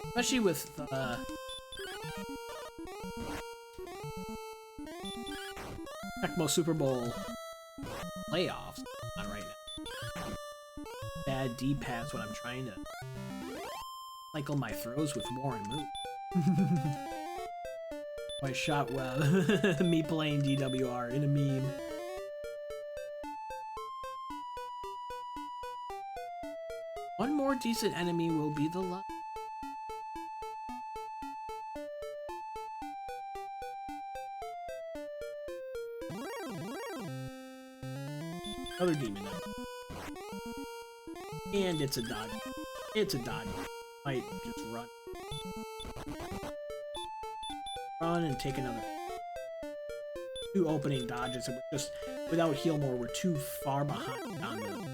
Especially with Tecmo Super Bowl playoffs on right now. Bad D-pads when I'm trying to cycle my throws with more and move. I shot well. Me playing DWR in a meme. One more decent enemy will be the luck. Another demon knight. And it's a dodge. It's a dodge. Might just run. Run and take another. 2 opening dodges, and we're just, without heal more, we're too far behind on the...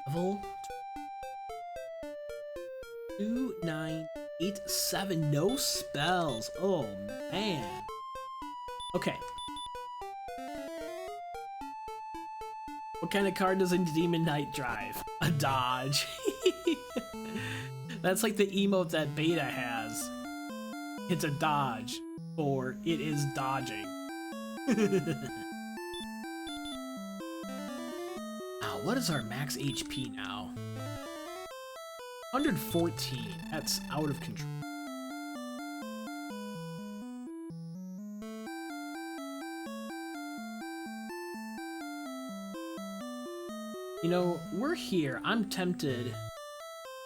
Level 2987, no spells. Oh man. Okay. What kind of card does a Demon Knight drive? A dodge. That's like the emote that Beta has. It's a dodge, or it is dodging. What is our max HP now? 114. That's out of control. You know, we're here. I'm tempted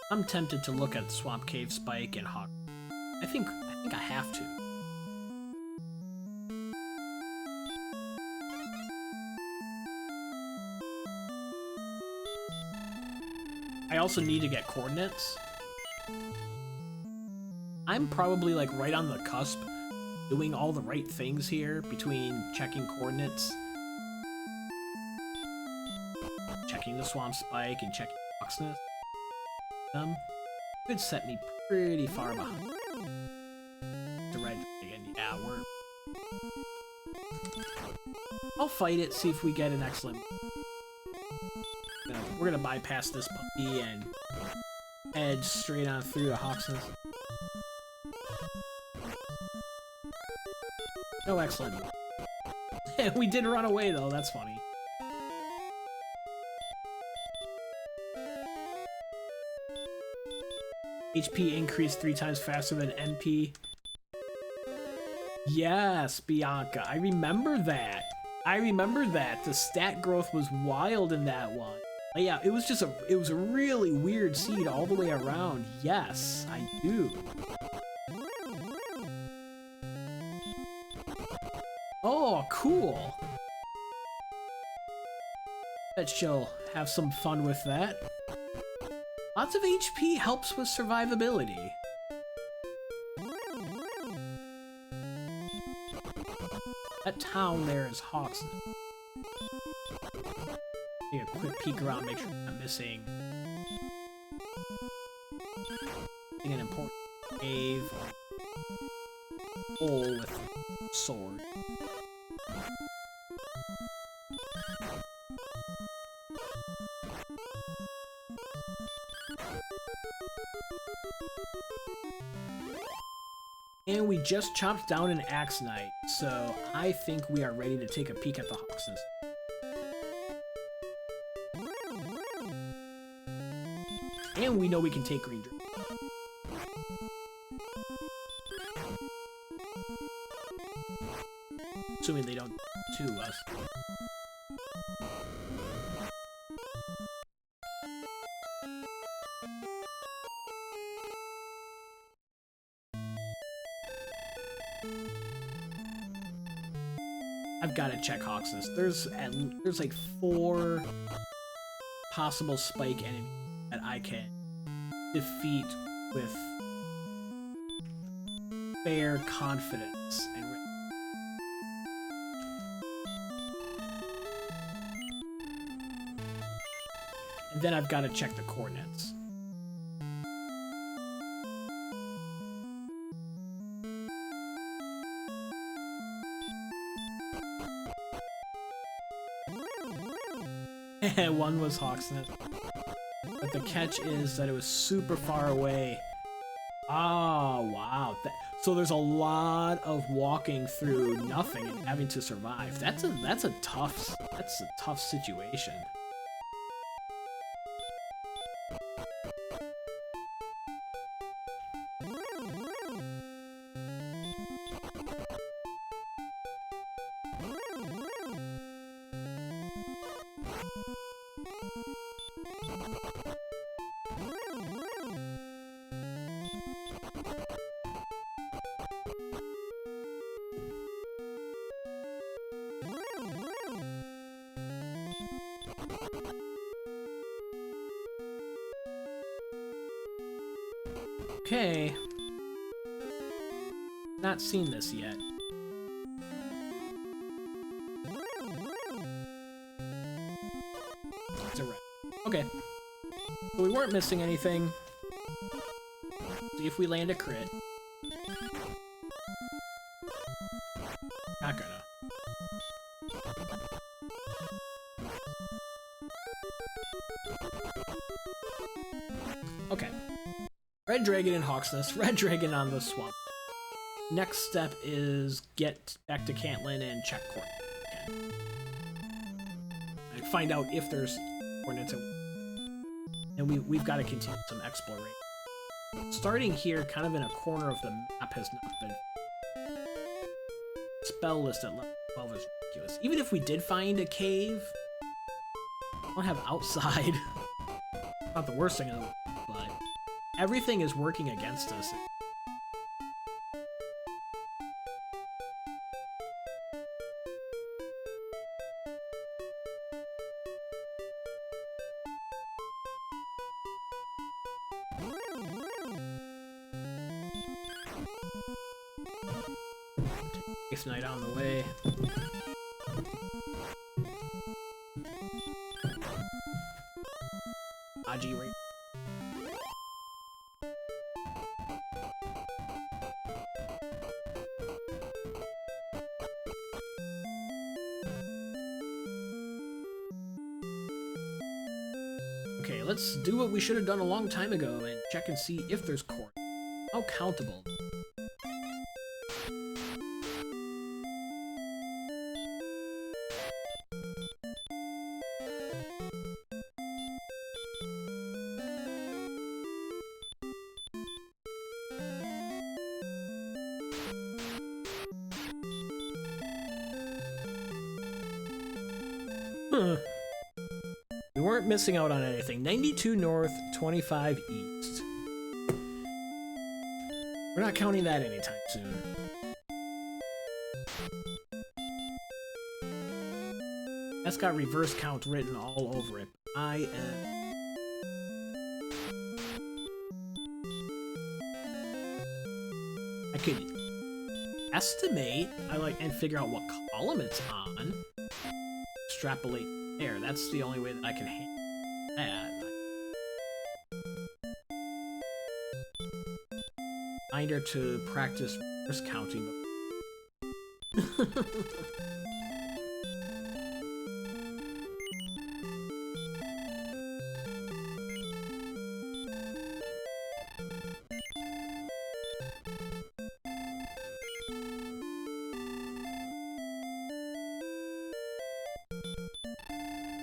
to look at Swamp Cave Spike and Hawk. I think I have to. I also need to get coordinates. I'm probably like right on the cusp, doing all the right things here between checking coordinates, checking the Swamp Spike, and checking Hawk's Nest. Could set me pretty far behind. The red again, yeah, I'll fight it, see if we get an excellent. We're gonna bypass this puppy and edge straight on through the Hawk's Nest. No excellent. We did run away though, that's funny. HP increased 3 times faster than MP. Yes, Bianca, I remember that. I remember that. The stat growth was wild in that one. Yeah, it was a really weird seed all the way around. Yes, I do. Oh, cool. Bet she'll have some fun with that. Lots of HP helps with survivability. That town there is Hawksnest. Take a quick peek around, make sure I'm not missing an important cave or hole with a sword. And we just chopped down an Axe Knight, so I think we are ready to take a peek at the Hawksnest. And we know we can take Green Dragon. Assuming they don't to us. I've got to check Hawksnest. There's like 4 possible spike enemies that I can defeat with fair confidence and then I've got to check the coordinates. One was Hawksnest. But the catch is that it was super far away. Oh, wow. So there's a lot of walking through nothing and having to survive. That's a tough situation. Okay. Not seen this yet. It's a red. Okay. So we weren't missing anything. See if we land a crit. Not gonna. Okay. Red Dragon and Hawksnest. Red Dragon on the swamp. Next step is get back to Cantlin and check coordinates again. And find out if there's coordinates. And we've got to continue some exploration. Starting here, kind of in a corner of the map, has not been. Spell list at level 12 is ridiculous. Even if we did find a cave, I don't have outside. Not the worst thing in the world, but everything is working against us. Ace Knight on the way. Aji right. Okay, let's do what we should have done a long time ago and check and see if there's court. How countable? We weren't missing out on anything. 92 north, 25 east. We're not counting that anytime soon. That's got reverse count written all over it. I could estimate, and figure out what column it's on. Extrapolate there. That's the only way that I can handle that. Reminder to practice reverse counting.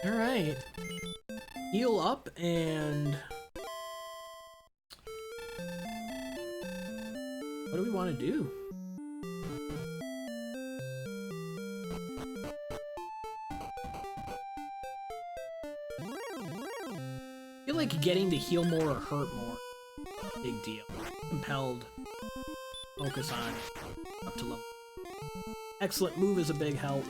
Alright. Heal up and... what do we want to do? I feel like getting to heal more or hurt more. Big deal. Compelled. Focus on it. Up to level. Excellent move is a big help.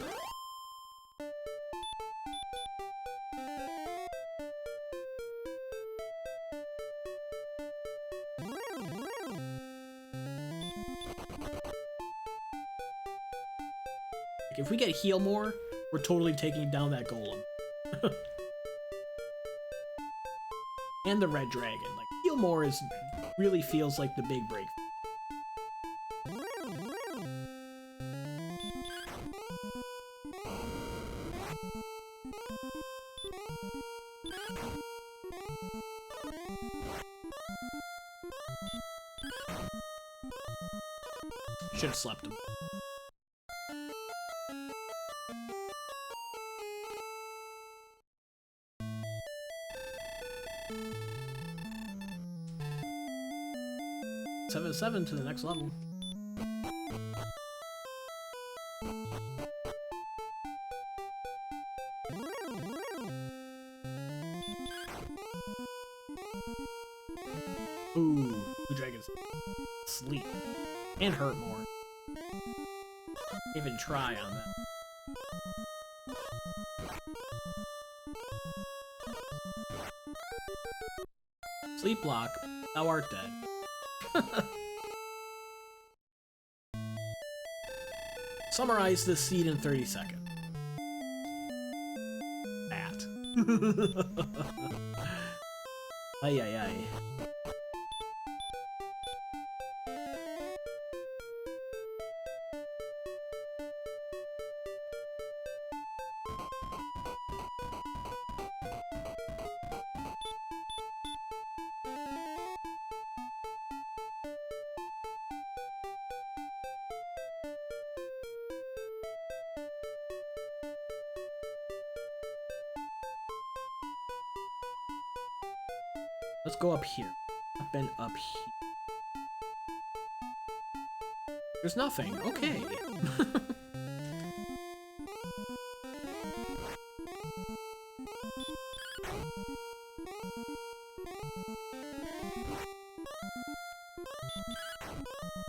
If we get heal more, we're totally taking down that golem. And the red dragon. Like, heal more really feels like the big break. Should have slept him. Seven to the next level. Ooh, the dragons sleep and hurt more. Even try on that. Sleep block, thou art dead. Summarize this seed in 30 seconds. That. Ay ay ay. Let's go up here. Up and up here. There's nothing. Okay.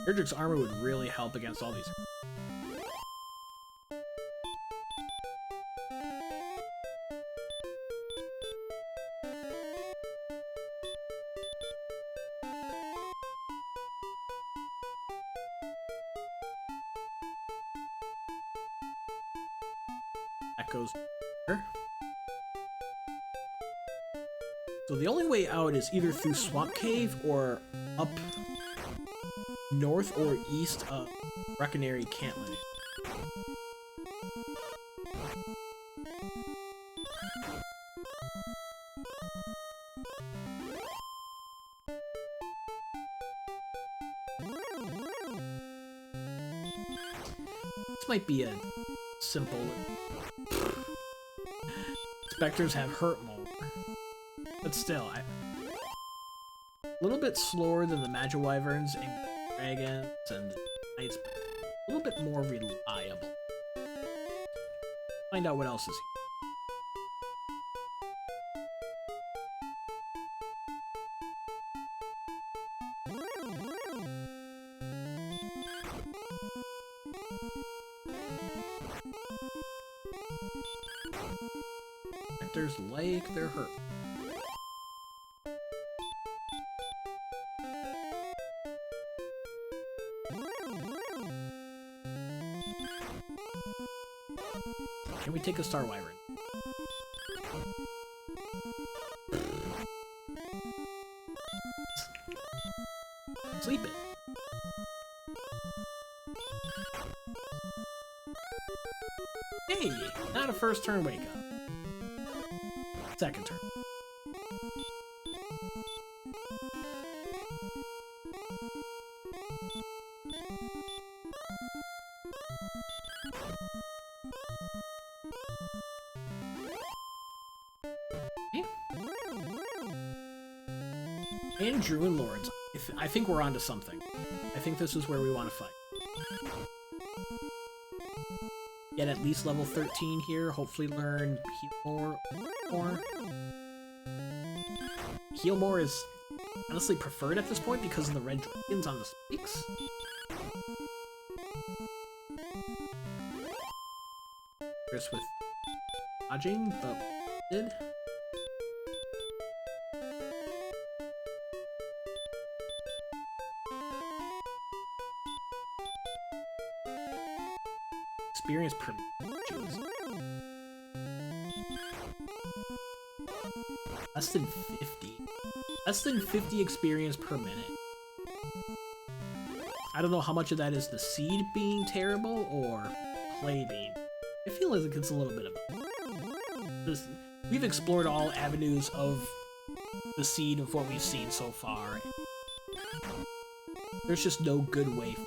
Erdrick's armor would really help against all these. That goes there. So the only way out is either through Swamp Cave or up north or east of Brecconary Cantland. This might be a simple... Spectres have hurt more. But still, a little bit slower than the Magic Wyverns and Dragons and Knights, but a little bit more reliable. Find out what else is Characters like they're hurt. Can we take a Star Wyvern? Sleep it. Hey, not a first turn wake up. Second turn. And Druid Lords. I think we're onto something. I think this is where we want to fight. Get at least level 13 here. Hopefully learn Heal more. Heal more is honestly preferred at this point because of the red dragons on the spikes. Just with dodging, but did. Experience per minute. Less than 50. Less than 50 experience per minute. I don't know how much of that is the seed being terrible or play being. I feel like it's a little bit of both. We've explored all avenues of the seed of what we've seen so far. There's just no good way.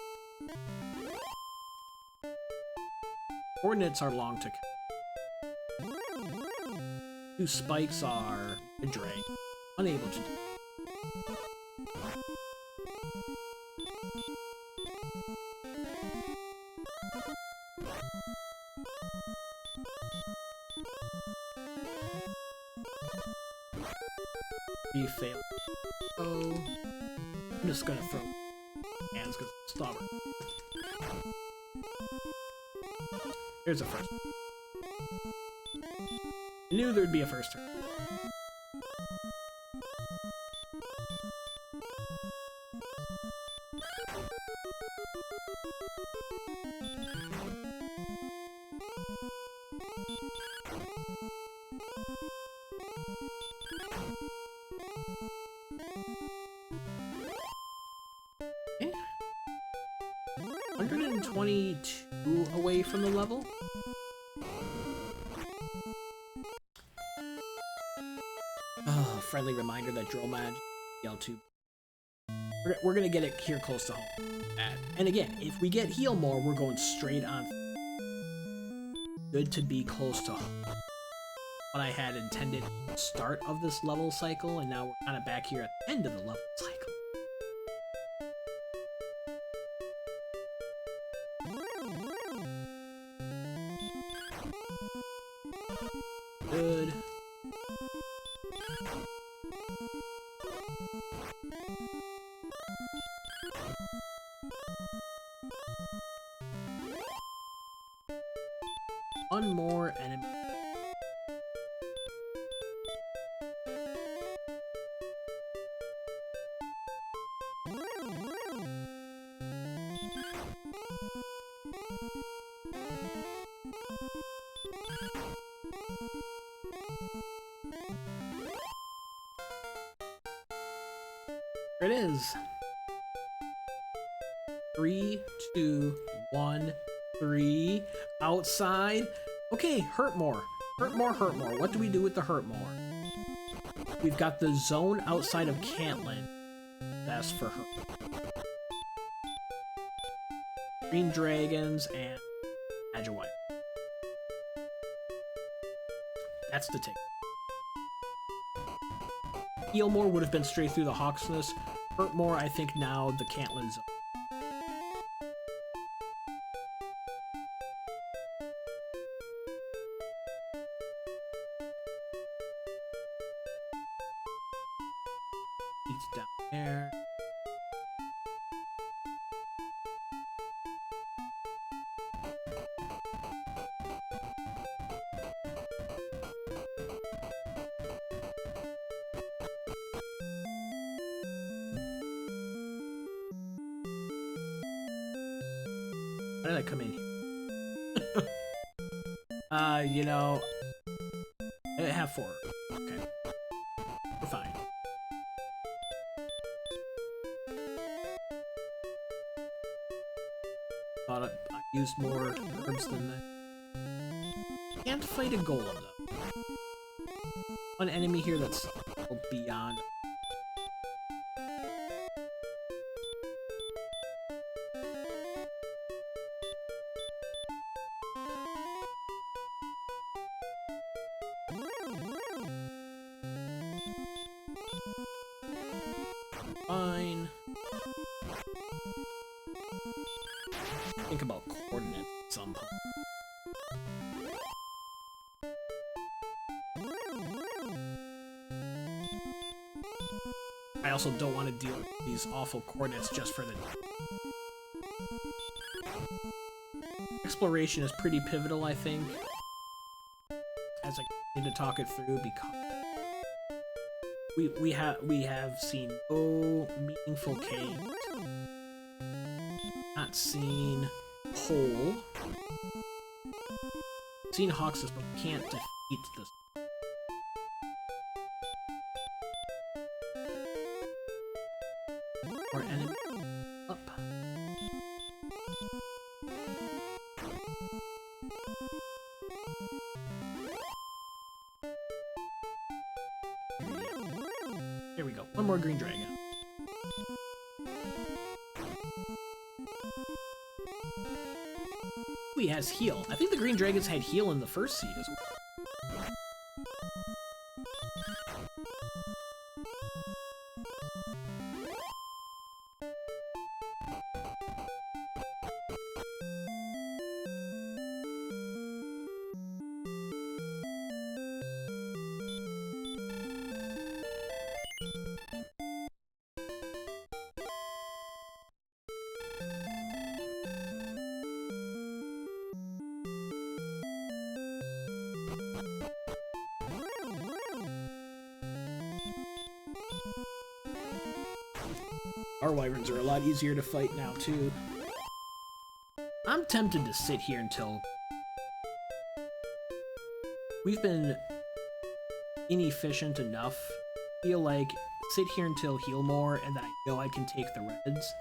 Coordinates are long to count. Two spikes are a drag. Unable to do. We fail. Oh, I'm just gonna throw hands because it's stubborn. Here's a first. I knew there'd be a first turn. Okay. 122 away from the level. Oh, friendly reminder that Drill Mag L2. We're gonna get it here close to home. And again, if we get heal more, we're going straight on. Good to be close to home. What I had intended at the start of this level cycle, and now we're kind of back here at the end of the level cycle. Good. One more enemy. There it is. 3, 2, 1, 3. Outside. Okay, hurt more. Hurt more, hurt more. What do we do with the hurt more? We've got the zone outside of Cantlin. That's for hurt. Green dragons and Agawite. That's the tick. Heal more would have been straight through the Hawksness. Hurt more, I think now the Cantlin zone. It's down there. Why did I come in here? You know, I have 4. Okay. We're fine. Thought I used more herbs than that. Can't fight a golem, though. One enemy here that's beyond. Fine. Think about coordinates at some point. I also don't want to deal with these awful coordinates just for the... Exploration is pretty pivotal, I think, as I continue to talk it through, because we have seen no meaningful caves. Not seen Hole. Seen Hoxus, but we can't defeat this. Or enemy up. Here we go. One more green dragon. He has heal. I think the green dragons had heal in the first seed as well. Our wyverns are a lot easier to fight now, too. I'm tempted to sit here until... We've been inefficient enough. I feel like sit here until heal more, and then I know I can take the reds.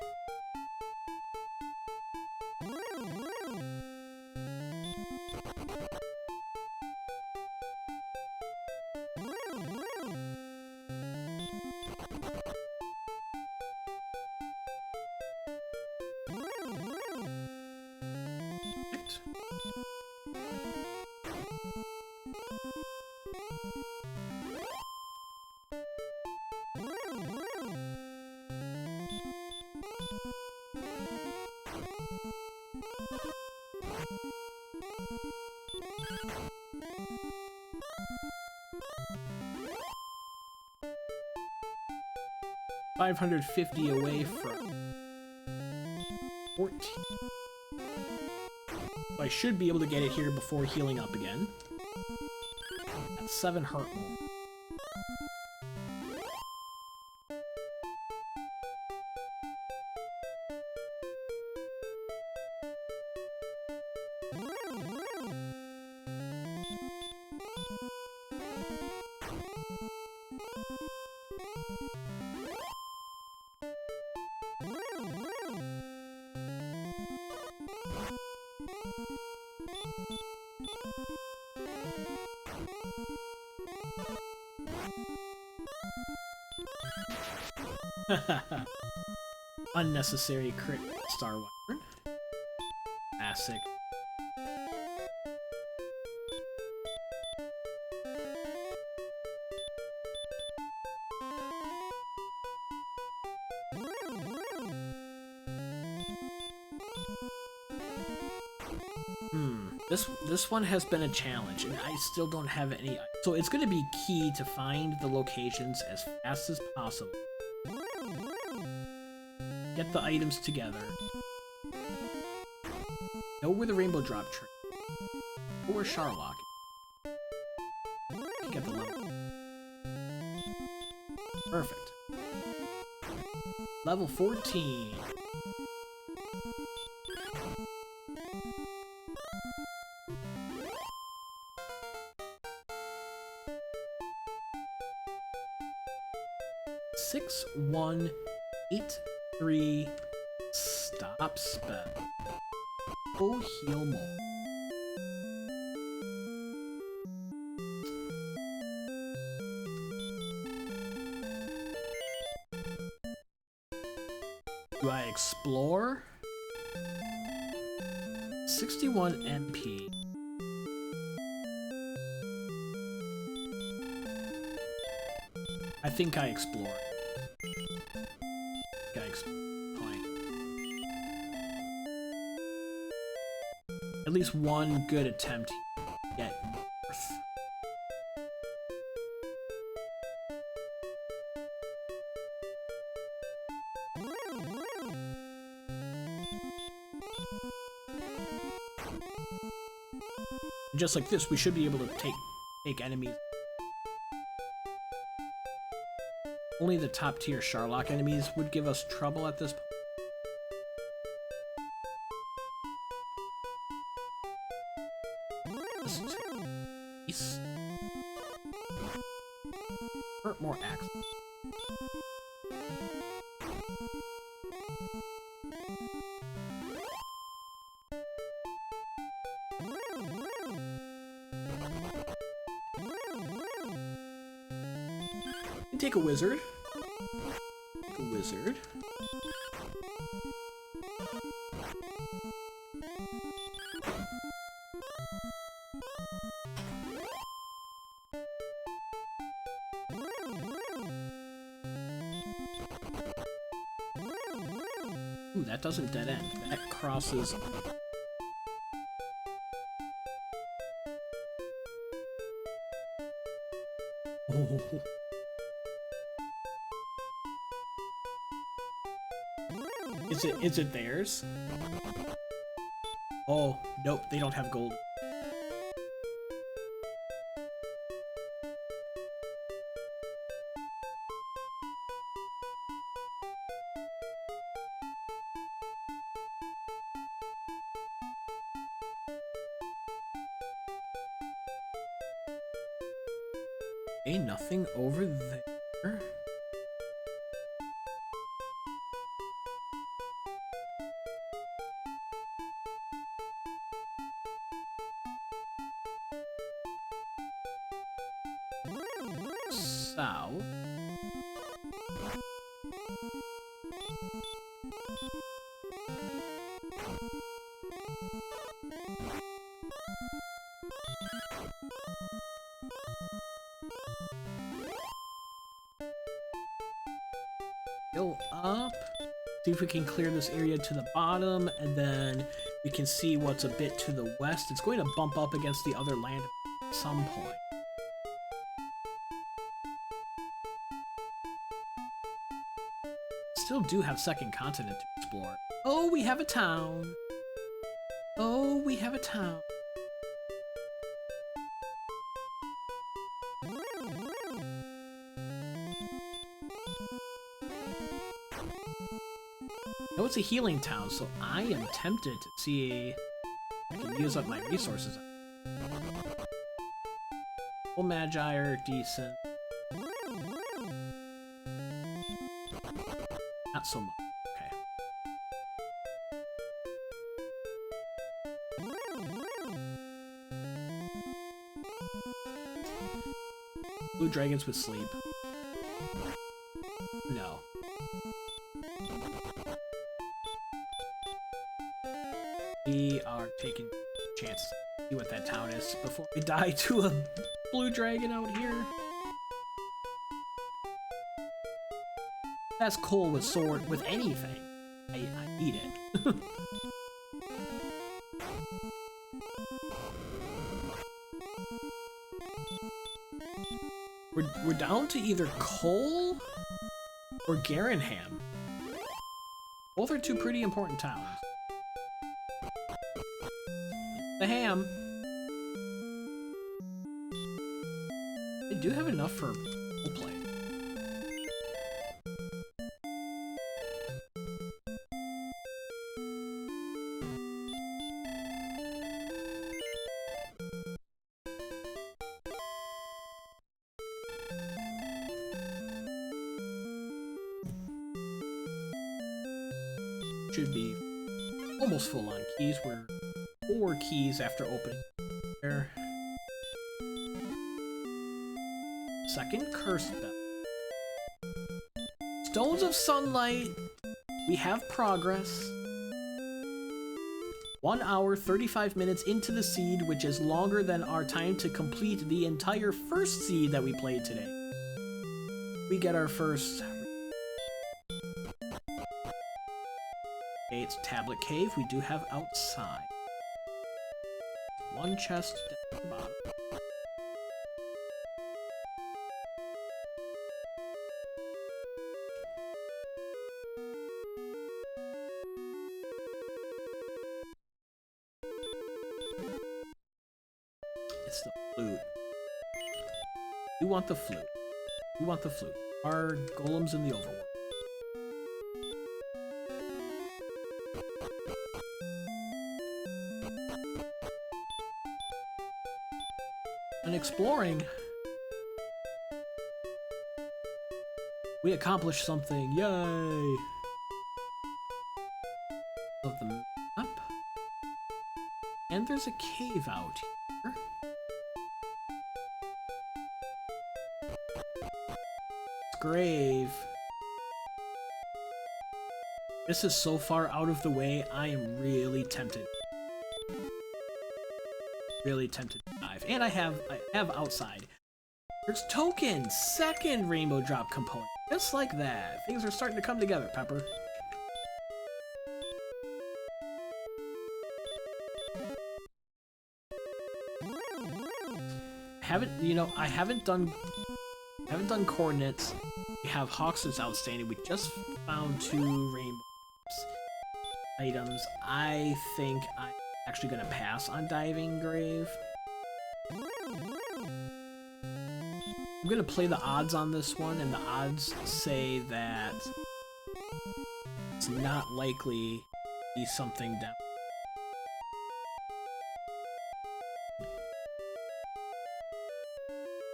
$550 away from 14. So I should be able to get it here before healing up again. That's 7 heart more. Unnecessary crit star wyvern. Classic. This one has been a challenge, and I still don't have any. So it's going to be key to find the locations as fast as possible. Get the items together. Know where the rainbow drop tree. Know where Charlock is. Get the level. Perfect. Level 14. 6-1-8-3 stop spell. Oh, heal more. Do I explore? 61 MP. I think I explore. Fine. At least one good attempt to get north. Just like this, we should be able to take enemies. Only the top tier Charlock enemies would give us trouble at this point. Peace. Hurt more axe. Take a wizard. Take a wizard. Ooh, that doesn't dead end. That crosses. Oh. Is it theirs? Oh, nope, they don't have gold. Okay, nothing over there. South. Go up. See if we can clear this area to the bottom, and then we can see what's a bit to the west. It's going to bump up against the other land at some point. Still do have second continent to explore. Oh, we have a town. Oh, we have a town. Oh, it's a healing town, so I am tempted to see if I can use up my resources. Full Magi are decent. Not so much. Okay. Blue dragons would sleep. No. We are taking a chance to see what that town is before we die to a blue dragon out here. That's cool with sword, with anything. I eat it. we're down to either Cole or Garenham. Both are two pretty important towns. The ham. They do have enough for full play. should be almost full on keys. We're 4 keys after opening there. Second curse bell. Stones of Sunlight. We have progress. 1 hour, 35 minutes into the seed, which is longer than our time to complete the entire first seed that we played today. We get our first... Okay, it's Tablet Cave. We do have outside. 1 chest down the bottom. It's the flute. You want the flute. You want the flute. Our golems in the overworld. And exploring, we accomplished something. Yay! Of the map. And there's a cave out here. Grave. This is so far out of the way, I am really tempted. Really tempted to dive. And I have outside. There's tokens! Second rainbow drop component. Just like that. Things are starting to come together, Pepper. I haven't done coordinates. We have Hawks that's outstanding. We just found 2 rainbow items. I think I'm actually gonna pass on diving grave. I'm gonna play the odds on this one, and the odds say that it's not likely to be something down.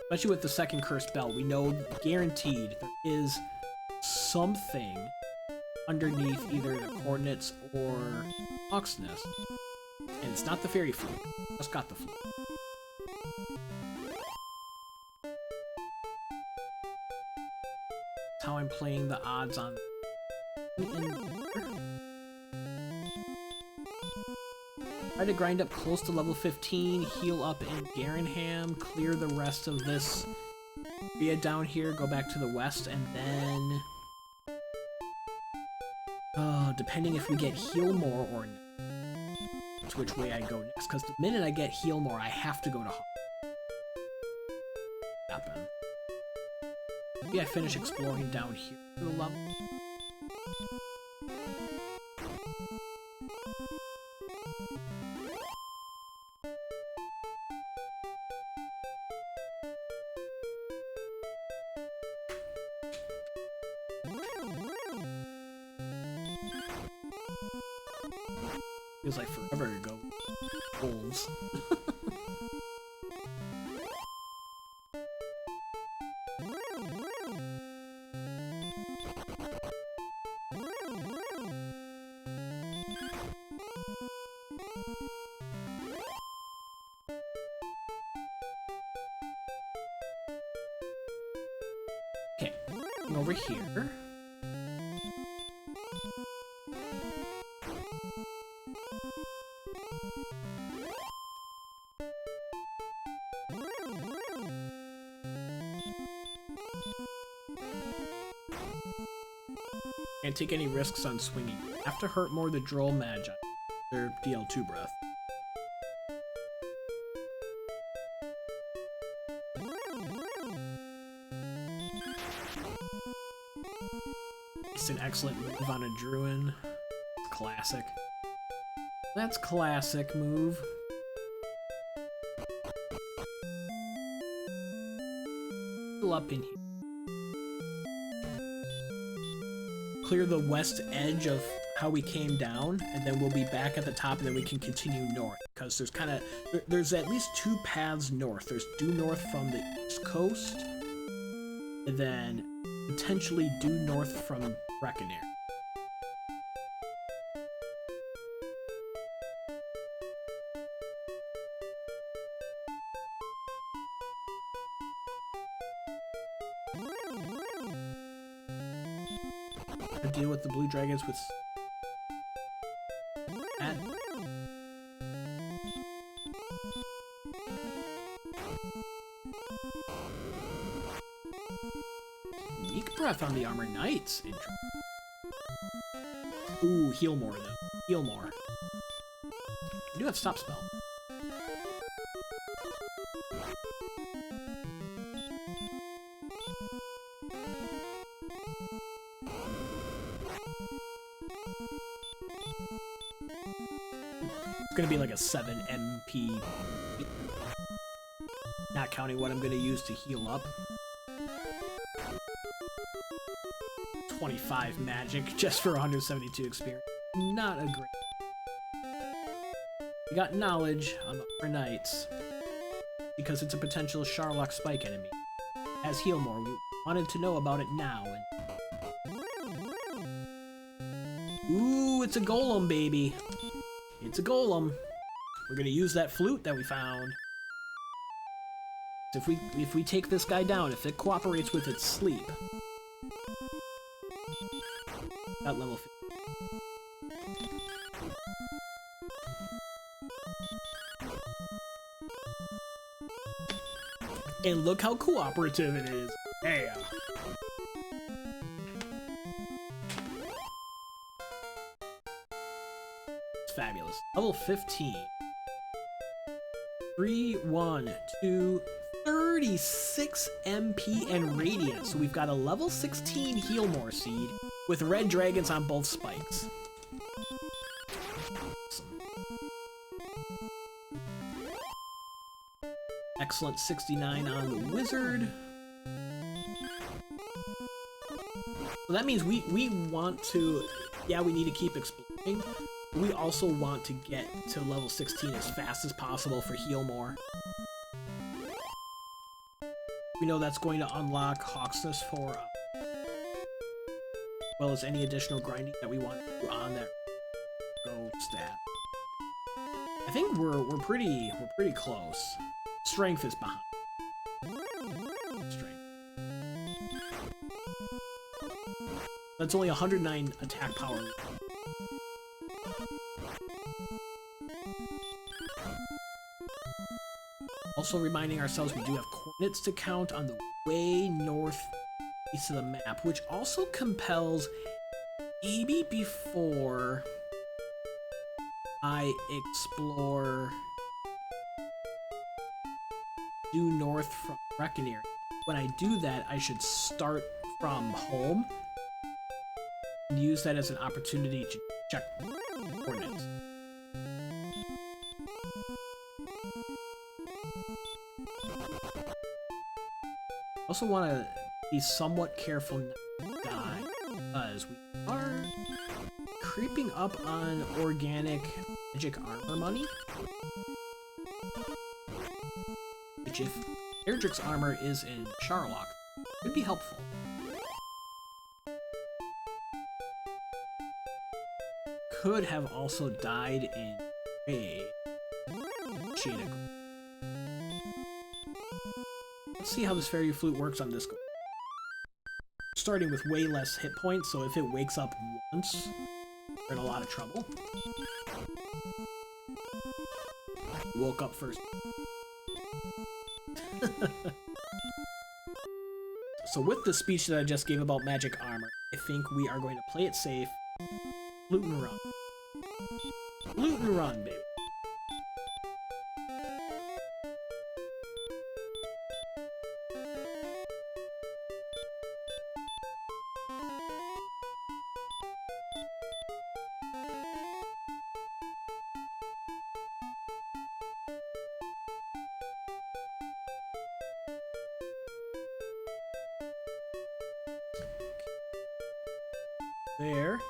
Especially with the second cursed bell, we know guaranteed there is something underneath either the coordinates or Hawk's Nest. And it's not the fairy flute. Just got the flute. That's how I'm playing the odds on. Try to grind up close to level 15, heal up in Garenham, clear the rest of this area down here, go back to the west, and then... depending if we get heal more or not, it's which way I go next, because the minute I get heal more, I have to go to Hawk. Happen. Maybe I finish exploring down here to the level. Feels like forever ago. Wolves. Okay, over here. Can't take any risks on swinging. Have to hurt more the Droll Magi. Their DL2 breath. It's an excellent move on a Druin. Classic. That's classic move. Still up in here. Clear the west edge of how we came down, and then we'll be back at the top, and then we can continue north. Because there's at least 2 paths north. There's due north from the east coast, and then potentially due north from Breckenere. deal with the blue dragons with that. Weak breath on the armor knights. Ooh, heal more though. Heal more. I do have stop spell. It's gonna be like a 7 MP, not counting what I'm gonna use to heal up. 25 magic just for 172 experience. Not a great. We got knowledge on the Armor Knights because it's a potential Charlock spike enemy. As heal more, we wanted to know about it now. Ooh, it's a golem, baby. It's a golem. We're gonna use that flute that we found. If we take this guy down, if it cooperates with its sleep. At level 50. And look how cooperative it is. Yeah. It's fabulous. Level 15. 3, 1, 2, 36 MP and Radiant. So we've got a level 16 Heal More seed with red dragons on both spikes. Awesome. Excellent 69 on the wizard. So that means we want to, yeah, we need to keep exploring. We also want to get to level 16 as fast as possible for Heal More. We know that's going to unlock Hawksness for as well as any additional grinding that we want to do on that go stat. I think we're pretty close. Strength is behind. Strength. That's only 109 attack power. Also reminding ourselves we do have coordinates to count on the way northeast of the map, which also compels maybe before I explore due north from Reckoner. When I do that, I should start from home and use that as an opportunity to check coordinates. Also want to be somewhat careful not to die, because we are creeping up on organic magic armor money. Which, if Erdrick's armor is in Charlock, could be helpful. Could have also died in raid. Let's see how this fairy flute works on this. Starting with way less hit points, so if it wakes up once, we're in a lot of trouble. Woke up first. So with the speech that I just gave about magic armor, I think we are going to play it safe. Flute and run. Flute and run, baby. There.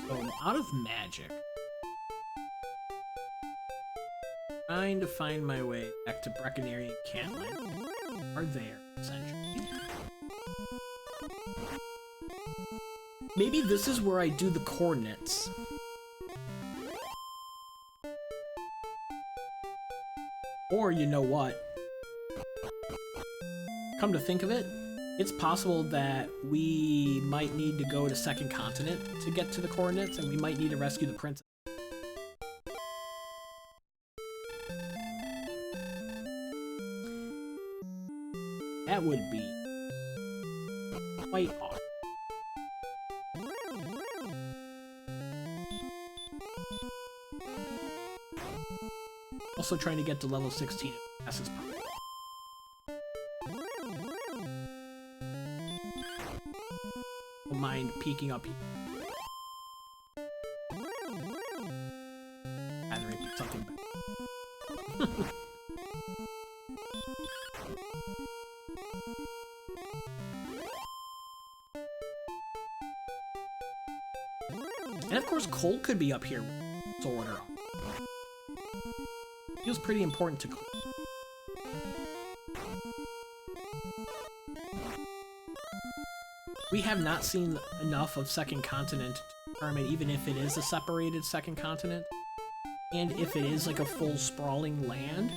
So I'm out of magic. Trying to find my way back to Breckenary and Cantland. Are there, essentially. Maybe this is where I do the coordinates. Or, you know what? Come to think of it, it's possible that we might need to go to Second Continent to get to the coordinates, and we might need to rescue the princess. That would be quite awesome. Also trying to get to level 16 as fast as possible. Don't mind peeking up here. Rather it be something better. And of course, Cole could be up here with Sword or feels pretty important to clear. We have not seen enough of Second Continent to determine even if it is a separated Second Continent, and if it is like a full sprawling land,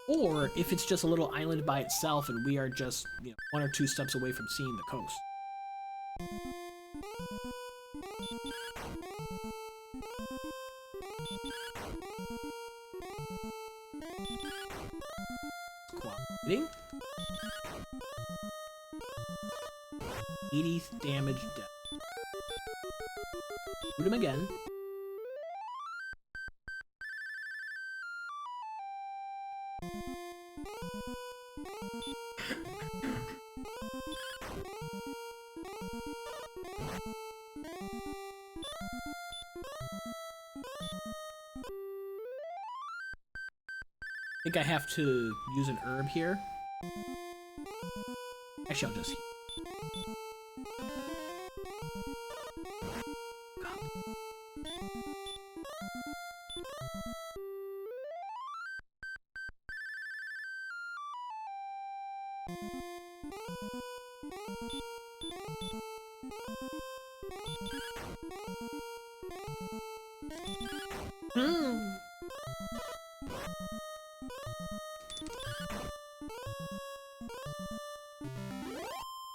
or if it's just a little island by itself and we are just, you know, 1 or 2 steps away from seeing the coast. Cooperating. 80 damage death. Shoot him again. I think I have to use an herb here. Actually, I'll just heal.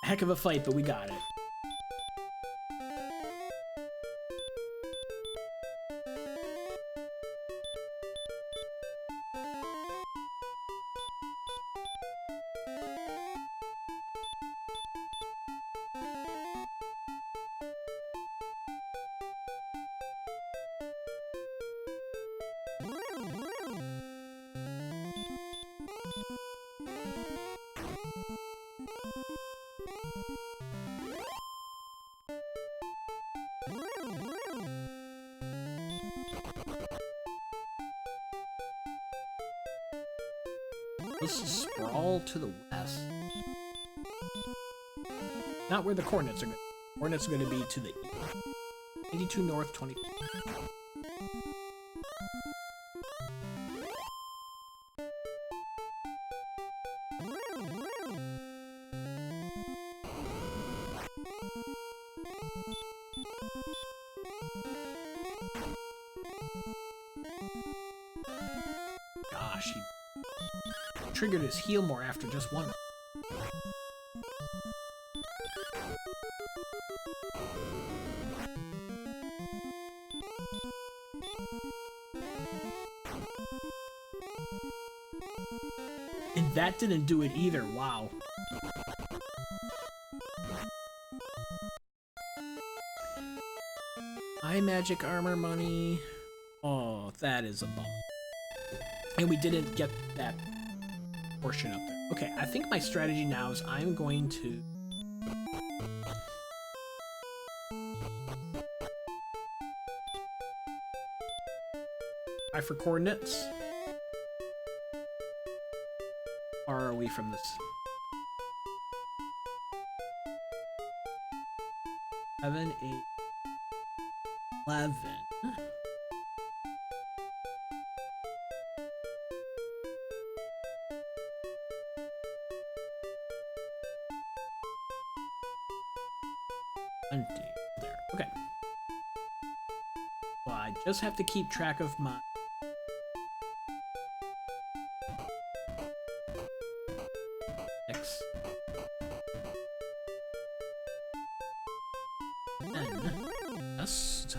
Heck of a fight, but we got it. Let's sprawl to the west. Not where the coordinates are going. Coordinates are going to be to the east. 82 north, 20. Gosh, he triggered his heal more after just one. And that didn't do it either, wow. High magic armor money. Oh, that is a bummer. And we didn't get that portion up there. Okay, I think my strategy now is I'm going to try for coordinates. How far are we from this? 7, 8, 11. There. Okay. Well, I just have to keep track of my X. N. Dust.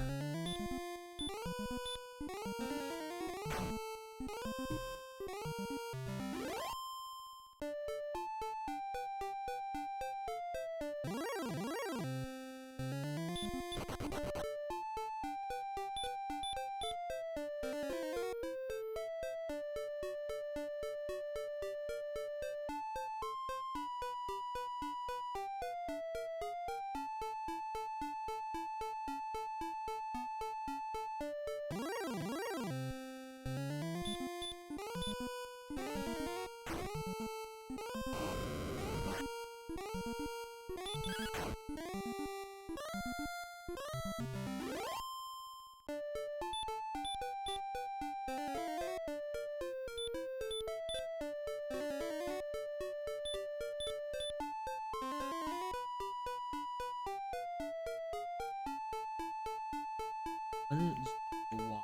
One,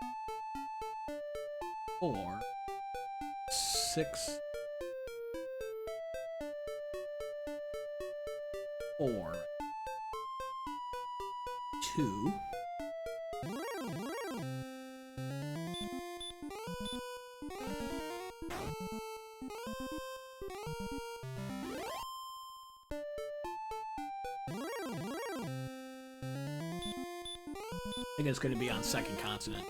4, 6, 4, 2. I think it's going to be on second continent.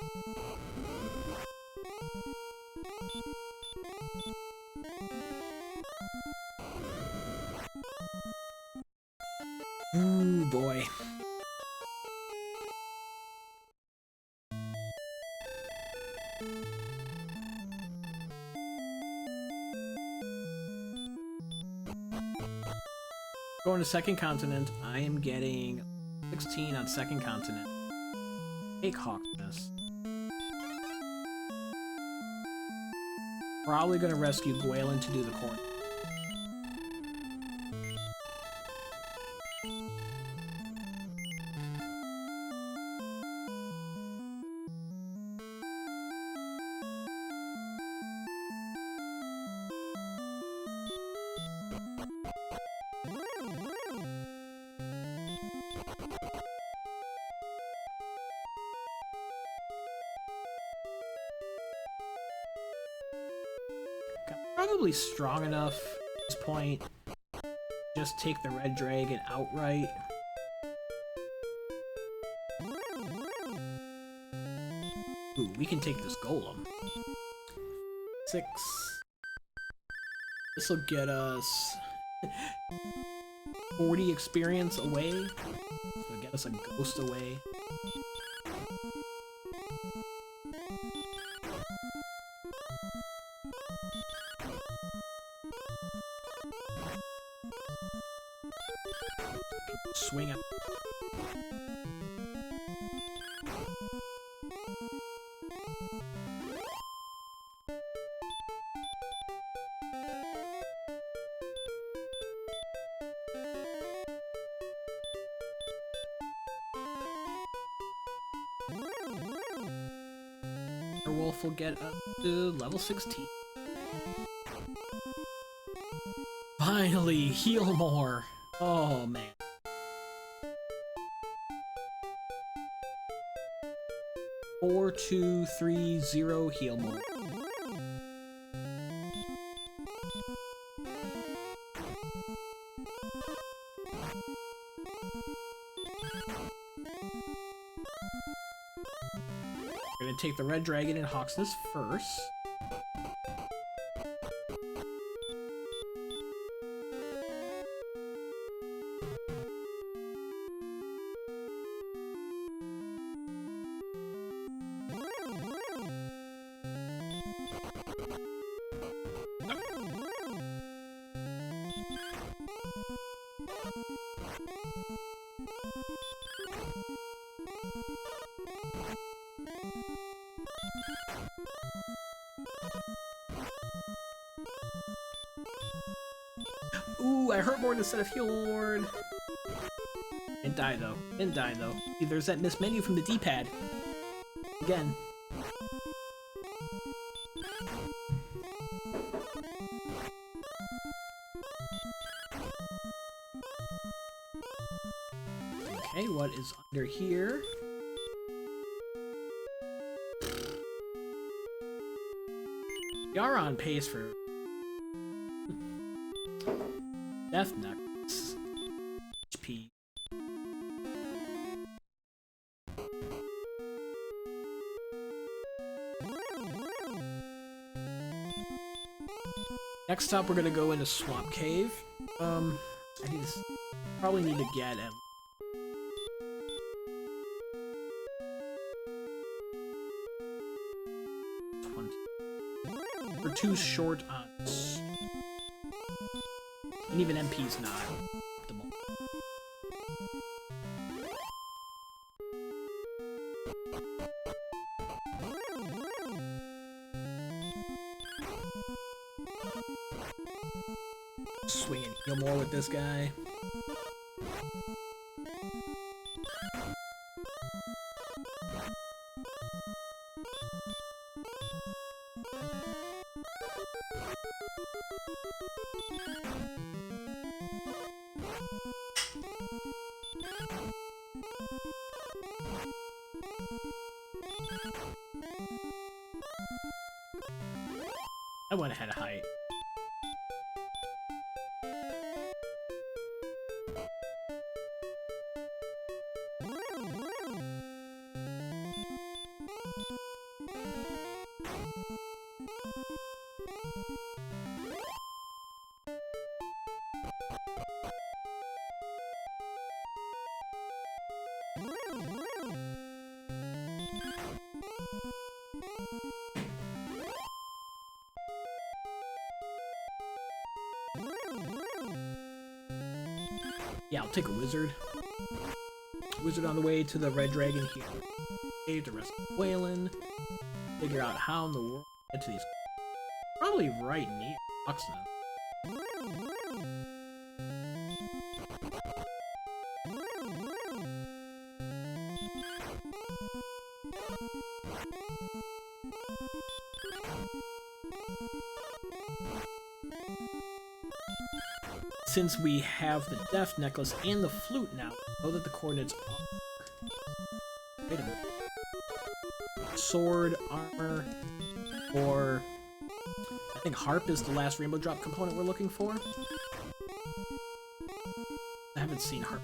Ooh, boy. Going to second continent, I am getting 16 on second continent. Take Hawksness. Probably gonna rescue Gwaelin to do the corner. Probably strong enough at this point. Just take the red dragon outright. Ooh, we can take this golem. 6. This will get us 40 experience away. So get us a ghost away. Swing it. Werewolf will get up to level 16. Finally, heal more. Oh man. Four, 2, 3, 0, heal more. We're gonna take the red dragon and Hawksness first. Ooh, I hurt more instead of heal ward. Didn't die though. Didn't die though. See, there's that missed menu from the D-pad. Again. Okay, what is under here? We are on pace for Death Knuckles. HP. Next up, we're gonna go into Swamp Cave. I need to probably need to get at we're too short on and even MP's not optimal. Swing and heal more with this guy. I went ahead of height. Yeah, I'll take a wizard. Wizard on the way to the red dragon here. Save the rest of Whalen. Figure out how in the world to get to these. Probably right near Oxnard. Since we have the Death Necklace and the Flute now, know that the coordinates are... Wait a minute. Sword, armor, or... I think Harp is the last Rainbow Drop component we're looking for. I haven't seen Harp.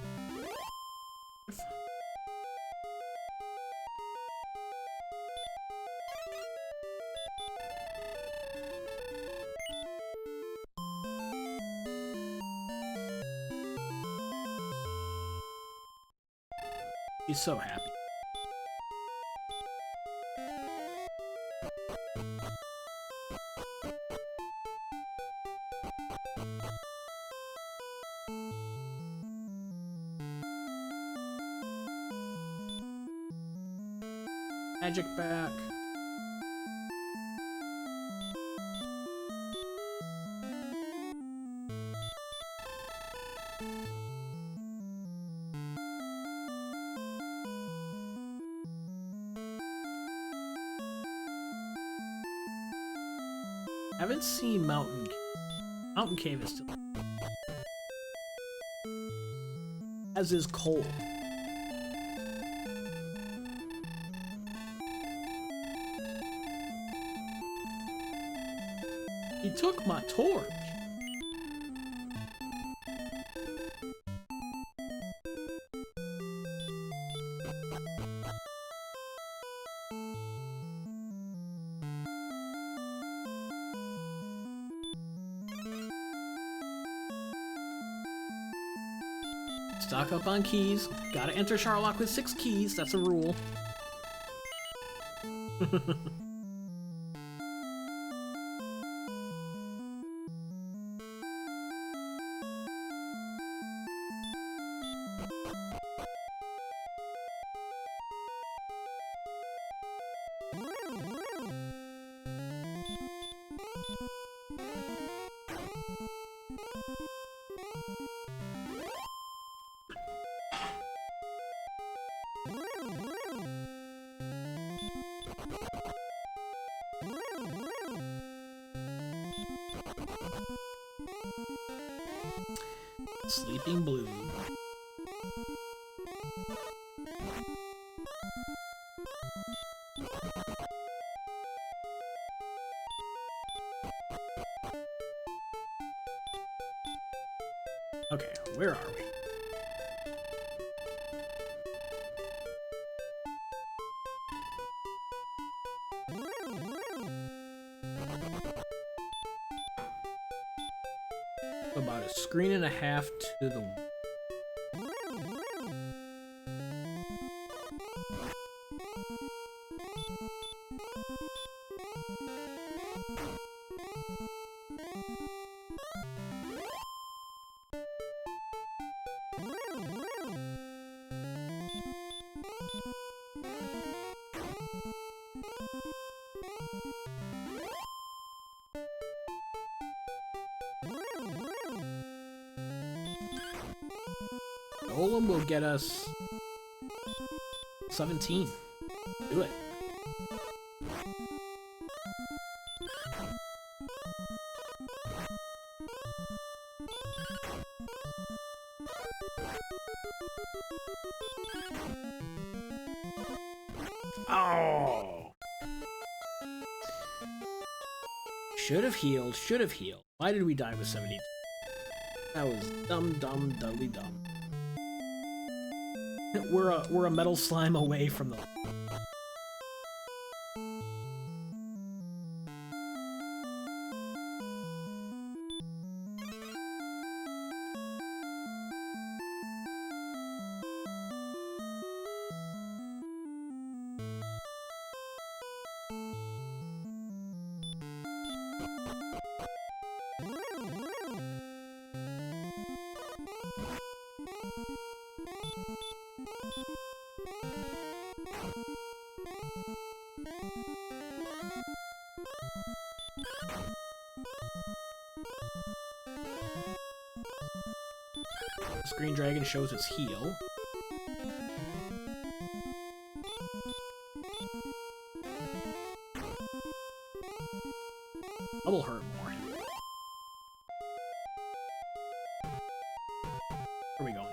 He's so happy. Magic back. Haven't seen Mountain Cave. Mountain Cave is still... As is Cold. He took my torch. Stock up on keys. Gotta enter Charlock with 6 keys. That's a rule. Sleeping Blue. Okay, where are we? About a screen and a half to the... Golem will get us 17. Do it. Oh! Should have healed, should have healed. Why did we die with 72? That was dumb, dudley dumb. We're a metal slime away from the... This green dragon shows its heel. Double hurt more. Where are we going?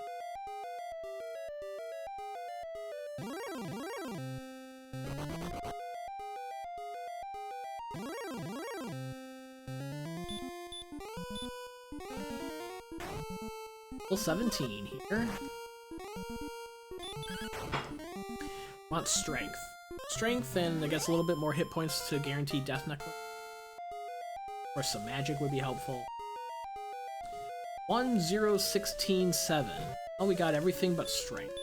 Level 17 here. Want strength. Strength and I guess a little bit more hit points to guarantee death necklace. Or some magic would be helpful. 10167. Oh, we got everything but strength.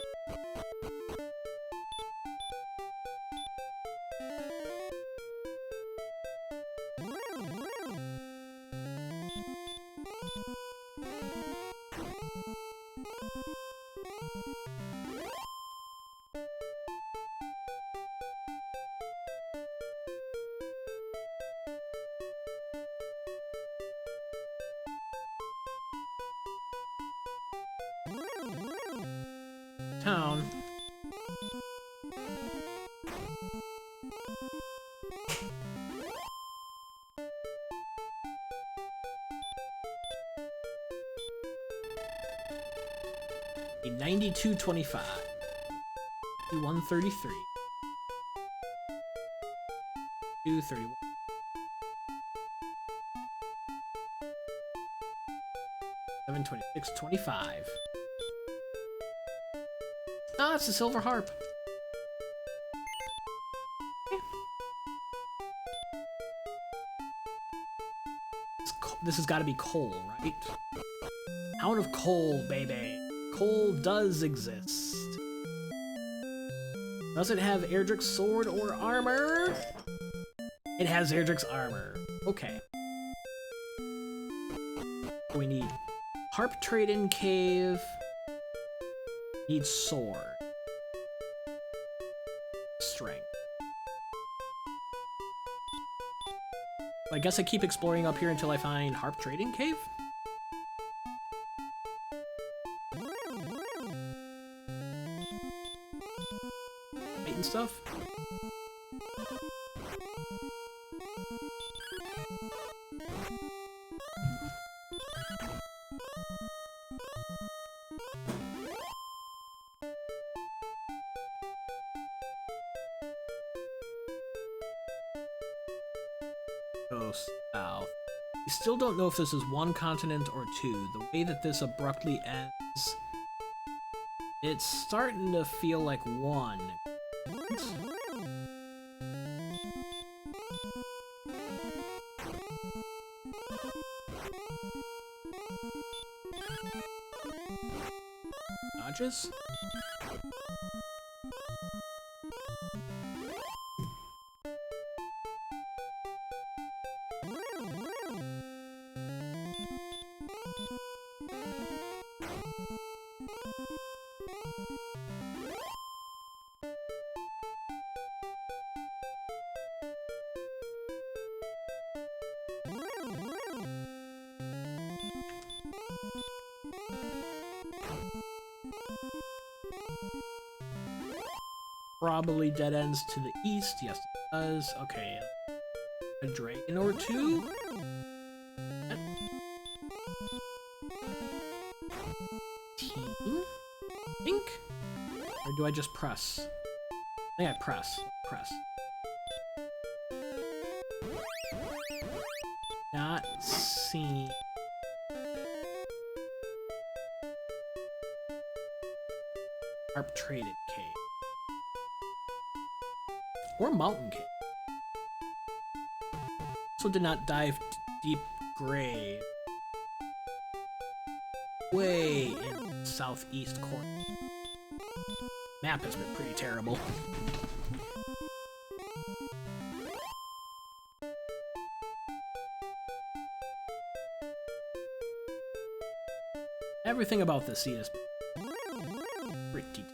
Town. A 9225. 133. 231. 726.25. Ah, it's the Silver Harp. This has got to be coal, right? Out of coal, baby. Coal does exist. Does it have Erdrick's sword or armor? It has Erdrick's armor. Okay. We need Harp Trade-in Cave. Need sword. Strength. I guess I keep exploring up here until I find Harp Trading Cave? fight and stuff. Go south. We still don't know if this is one continent or two. The way that this abruptly ends, it's starting to feel like one. Dodges? Probably dead ends to the east. Yes, it does. Okay. A dragon or two? Team? Think? Or do I just press? I think I press. Press. Not seen. Harp traded cave. Or mountain cave. Also did not dive deep grave. Way in the southeast corner. Map has been pretty terrible. Everything about this scene has been pretty.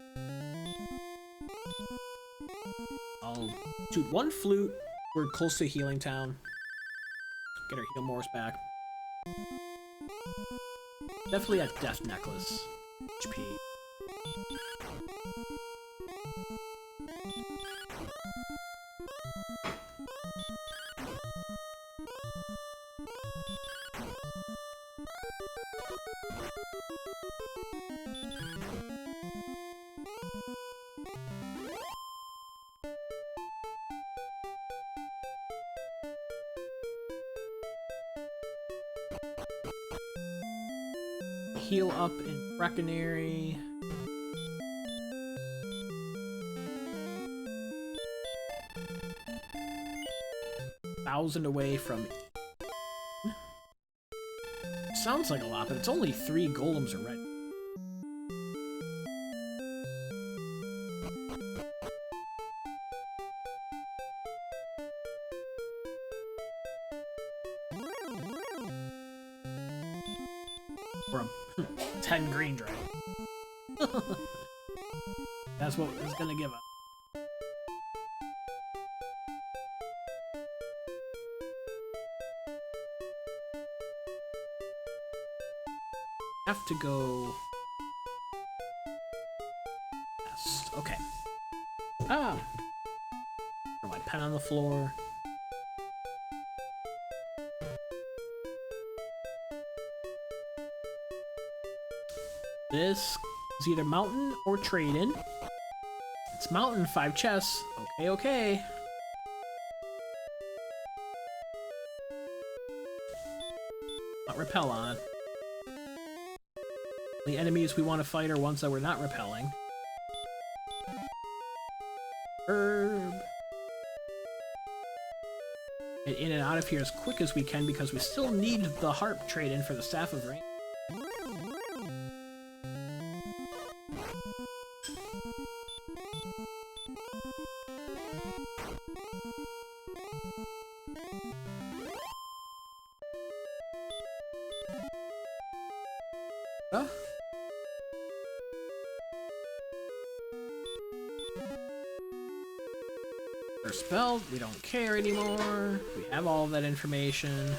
I'll shoot one flute. We're close to Healing Town. Get our heal Morse back. Definitely a death necklace. HP. Heal up in Breckenary. $1,000 away from. Sounds like a lot, but it's only 3 golems already. Or a 10 green dragon. That's what it's gonna give us. Have to go west. Okay. Ah! Throw my pen on the floor. This is either mountain or trade-in. It's mountain, 5 chests. Okay, okay. Not repel on. The enemies we want to fight are ones that we're not repelling. Herb. Get in and out of here as quick as we can because we still need the harp trade-in for the Staff of Rain. Huh? Our spell, we don't care anymore. We have all of that information.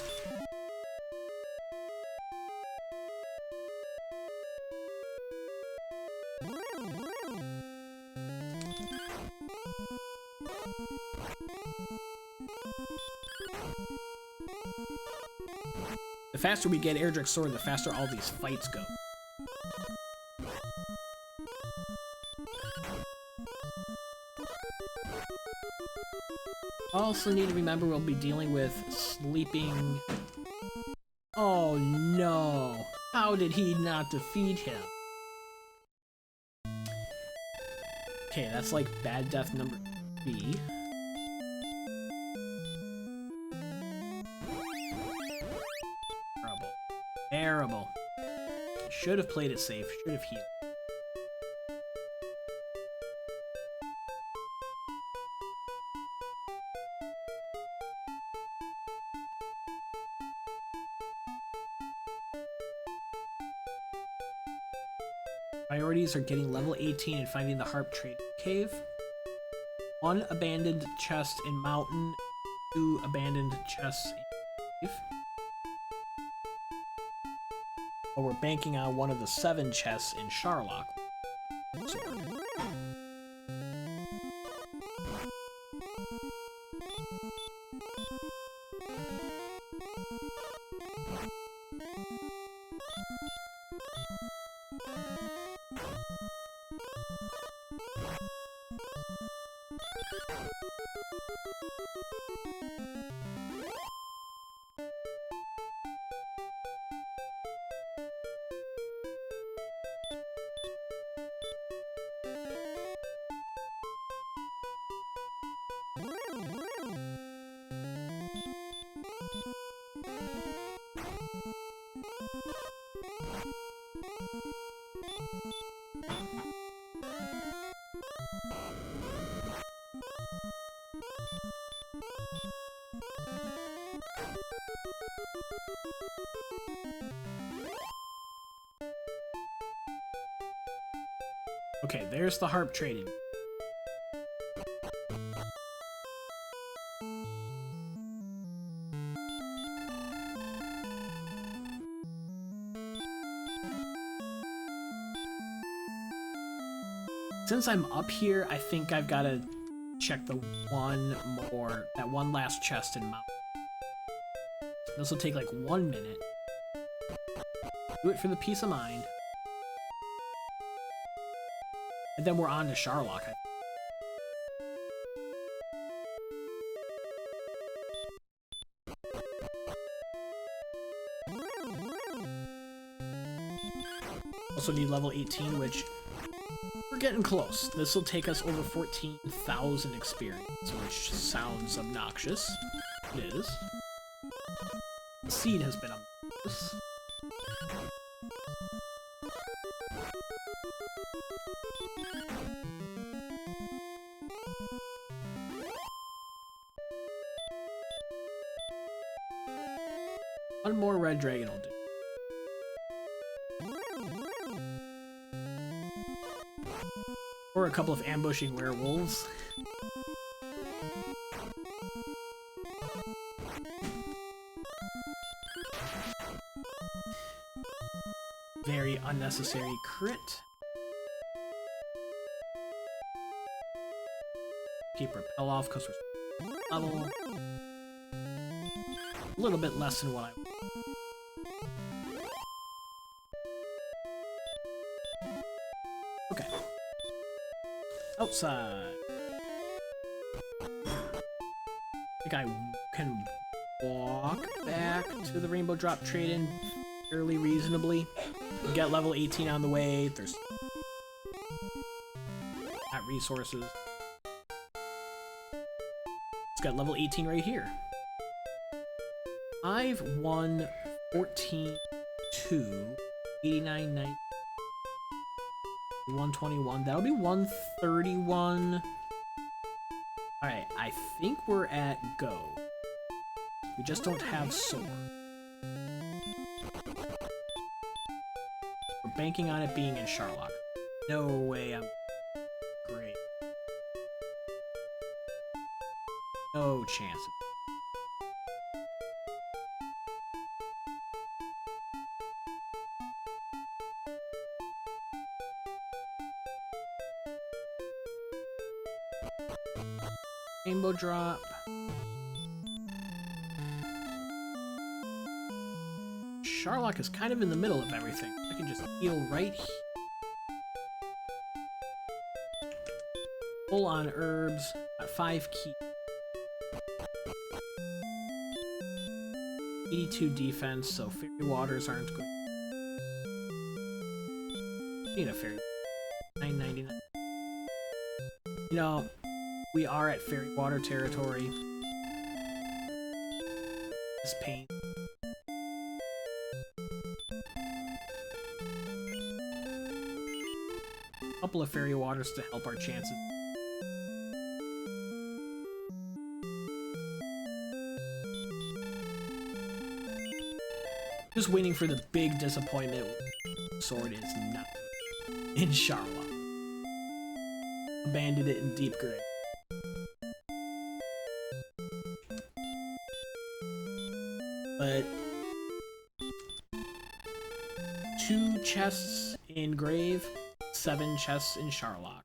The faster we get Erdrick's sword, the faster all these fights go. Also need to remember we'll be dealing with sleeping... Oh no! How did he not defeat him? Okay, that's like bad death number 3. Terrible. Terrible. Should have played it safe, should have healed. Priorities are getting level 18 and finding the Harp Trading Cave. 1 abandoned chest in Mountain, 2 abandoned chests in Cave. But we're banking on one of the 7 chests in Charlock. Okay, there's the harp trading. Since I'm up here, I think I've got to check that one last chest in Mountain. This will take like 1 minute. Do it for the peace of mind. And then we're on to Charlock. Also need level 18, which we're getting close. This will take us over 14,000 experience, which sounds obnoxious. It is. The seed has been obnoxious. One more red dragon will do. Or a couple of ambushing werewolves. Very unnecessary crit. Keep repel off because we're level. A little bit less than what I... Okay. Outside. I think I can walk back to the Rainbow Drop Trade-In fairly reasonably. Get level 18 on the way. There's not resources. It's got level 18 right here. I've won 14, 2, 89, 90, 121. That'll be 131. Alright, I think we're at go. We just don't have sword. We're banking on it being in Charlock. No way I'm... Great. No chance. Rainbow drop. Charlock is kind of in the middle of everything. I can just heal right here. Full on herbs. Got 5 keys. 82 defense, so fairy waters aren't good. Need a fairy. 9.99. You know, we are at fairy water territory. This pain. A couple of fairy waters to help our chances. Just waiting for the big disappointment. Sword is not in Charlock. Abandoned it in deep grave. But 2 chests in grave, 7 chests in Charlock.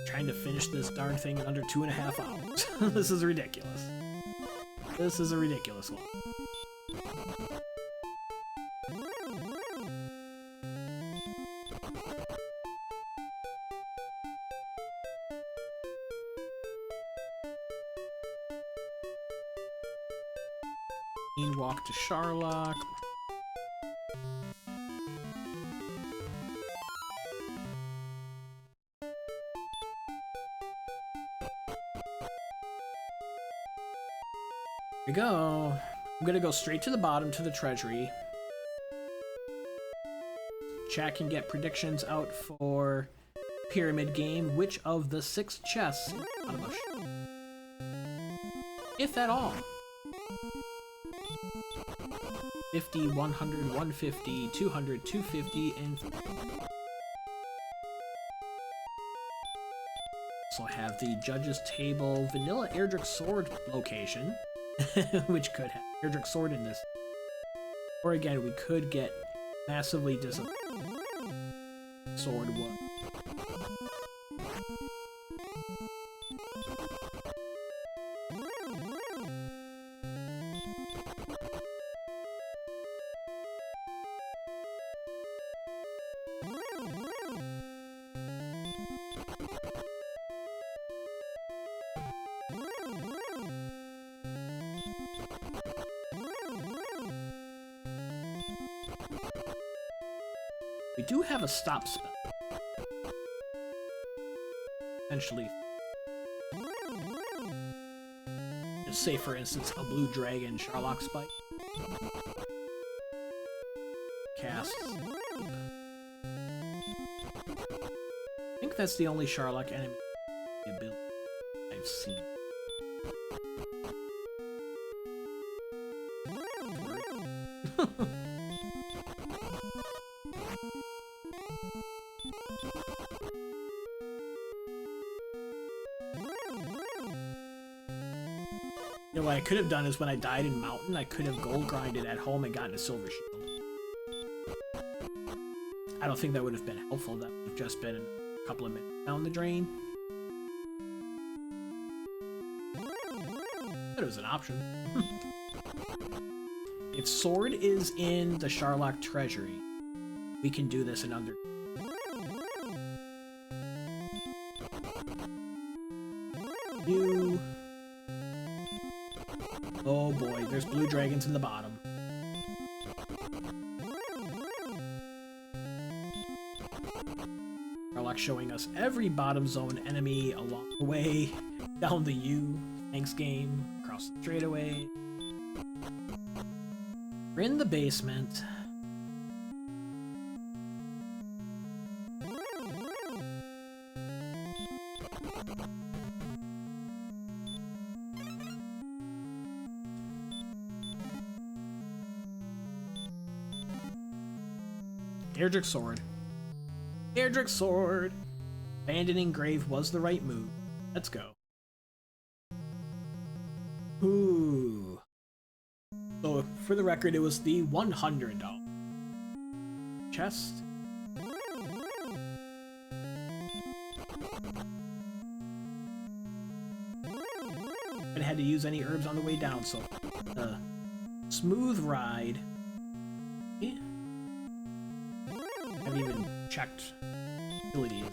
Trying to finish this darn thing in under 2.5 hours. This is ridiculous. This is a ridiculous one. Walk to Charlock. Here we go. I'm gonna go straight to the bottom to the treasury. Chat can get predictions out for pyramid game. Which of the 6 chests out of if at all? 50, 100, 150, 200, 250, and also have the judges table vanilla Erdrick sword location, which could have Erdrick sword in this. Or again, we could get massively disappointed. Sword one. We do have a stop spell. Essentially. Just say, for instance, a blue dragon Charlock spike. Cast. I think that's the only Charlock enemy ability I've seen. You know, what I could have done is when I died in Mountain, I could have gold grinded at home and gotten a silver shield. I don't think that would have been helpful. That would have just been a couple of minutes down the drain. But it was an option. If sword is in the Charlock treasury, we can do this in under. You. Oh boy, there's blue dragons in the bottom. Charlock showing us every bottom zone enemy along the way, down the U, thanks game, across the straightaway. We're in the basement. Erdrick sword. Erdrick sword! Abandoning grave was the right move. Let's go. Ooh. So, for the record, it was the $100 chest. to use any herbs on the way down, so smooth ride. Yeah. I haven't even checked abilities.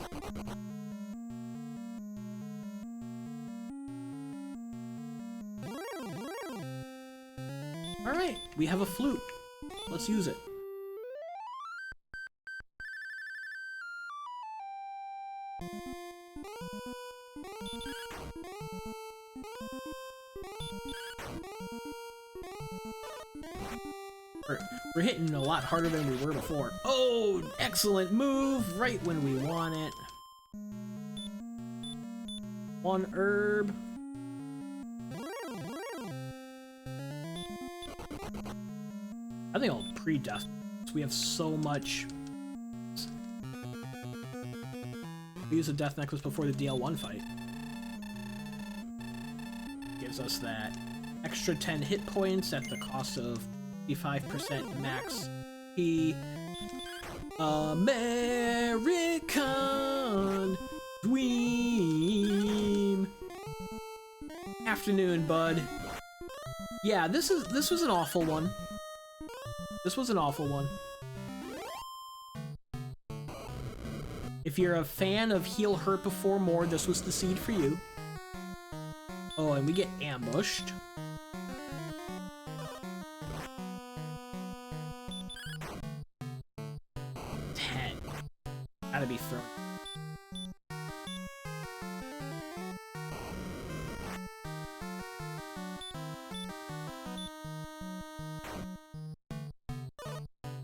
Alright, we have a flute. Let's use it. We're hitting a lot harder than we were before. Oh, excellent move! Right when we want it. One herb. I think I'll pre-death. We have so much. We use a death necklace before the DL1 fight. Gives us that extra 10 hit points at the cost of 55% max P. American Dream. Afternoon, bud. Yeah, this was an awful one. This was an awful one. If you're a fan of heal hurt before more, this was the seed for you. Oh, and we get ambushed. Gotta be thrown.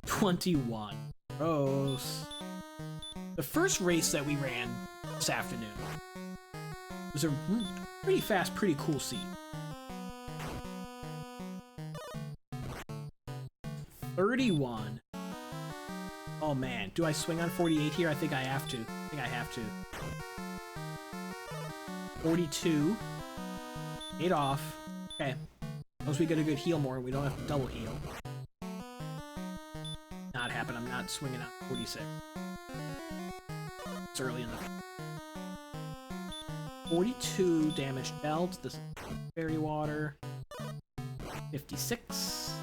$21. Gross. The first race that we ran this afternoon was a pretty fast, pretty cool seed. 31. Oh man, do I swing on 48 here? I think I have to. 42. 8 off. Okay. Once we get a good heal more, we don't have to double heal. Not happen. I'm not swinging on 46. It's early in the... 42 damage dealt. This is fairy water. 56.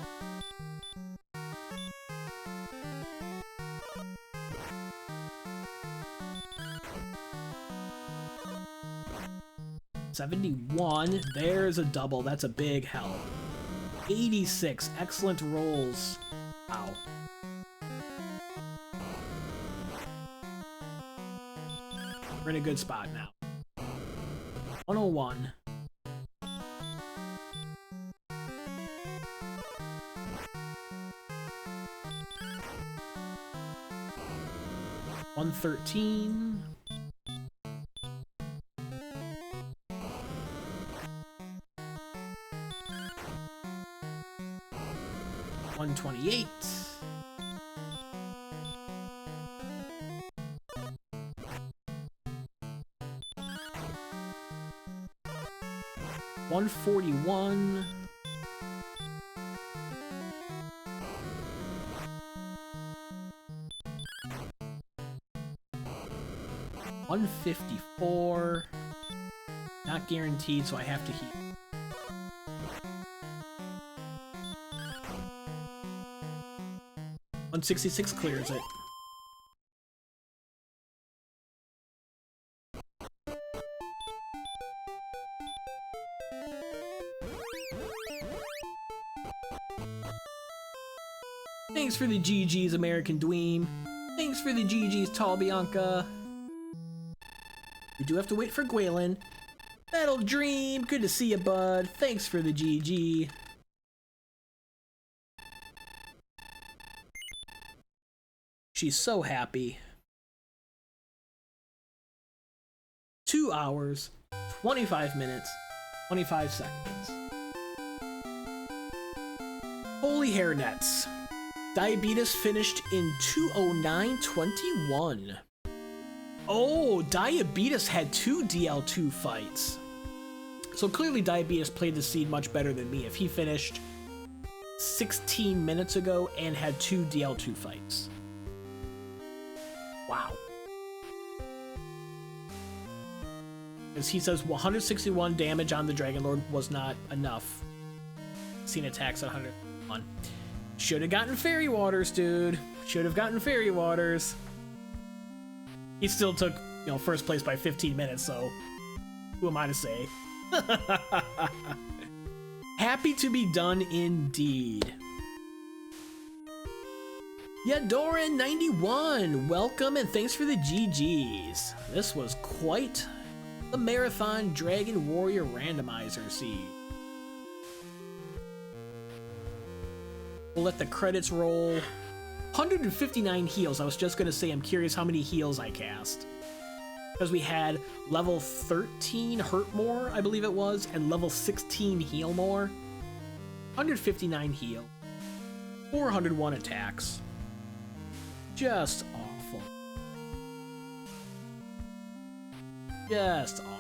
$71. There's a double. That's a big help. 86. Excellent rolls. Wow. We're in a good spot now. 101. $113. 128. $141. $154. Not guaranteed, so I have to heal. $166 clears it. Thanks for the GG's, American Dweem. Thanks for the GG's, Tall Bianca. We do have to wait for Gwaylin. That'll dream. Good to see you, bud. Thanks for the GG. She's so happy. 2 hours, 25 minutes, 25 seconds. Holy hairnets. Diabetes finished in 209.21. Oh, Diabetes had 2 DL2 fights. So clearly Diabetes played the seed much better than me if he finished 16 minutes ago and had 2 DL2 fights. Wow. As he says, 161 damage on the Dragonlord was not enough. Seen attacks at 101. Should have gotten Fairy Waters, dude. Should have gotten Fairy Waters. He still took, you know, first place by 15 minutes, so who am I to say? Happy to be done indeed. Yeah, Doran91, welcome and thanks for the GGs. This was quite the marathon Dragon Warrior Randomizer seed. We'll let the credits roll. 159 heals. I was just gonna say, I'm curious how many heals I cast. Because we had level 13 hurt more, I believe it was, and level 16 heal more. 159 heal. 401 attacks. Just awful. Just awful.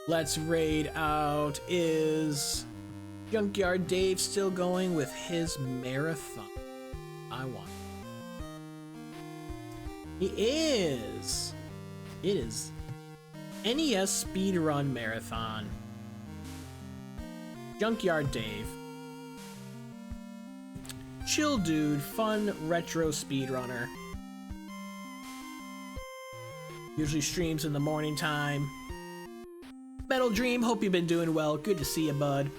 Let's raid out. Is Junkyard Dave still going with his marathon? I want. He is. It is NES Speedrun Marathon. Junkyard Dave. Chill dude, fun retro speedrunner. Usually streams in the morning time. Metal Dream, hope you've been doing well. Good to see you, bud.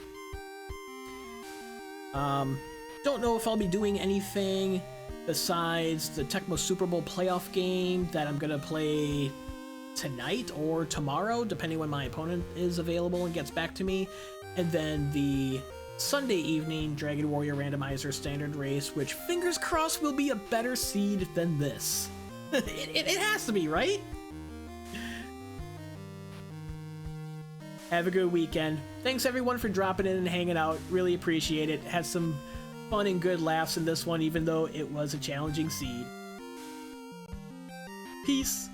Don't know if I'll be doing anything besides the Tecmo Super Bowl playoff game that I'm gonna play tonight or tomorrow, depending when my opponent is available and gets back to me. And then the Sunday evening Dragon Warrior Randomizer Standard Race, which fingers crossed will be a better seed than this. it has to be, right? Have a good weekend. Thanks everyone for dropping in and hanging out. Really appreciate it. Had some fun and good laughs in this one, even though it was a challenging seed. Peace.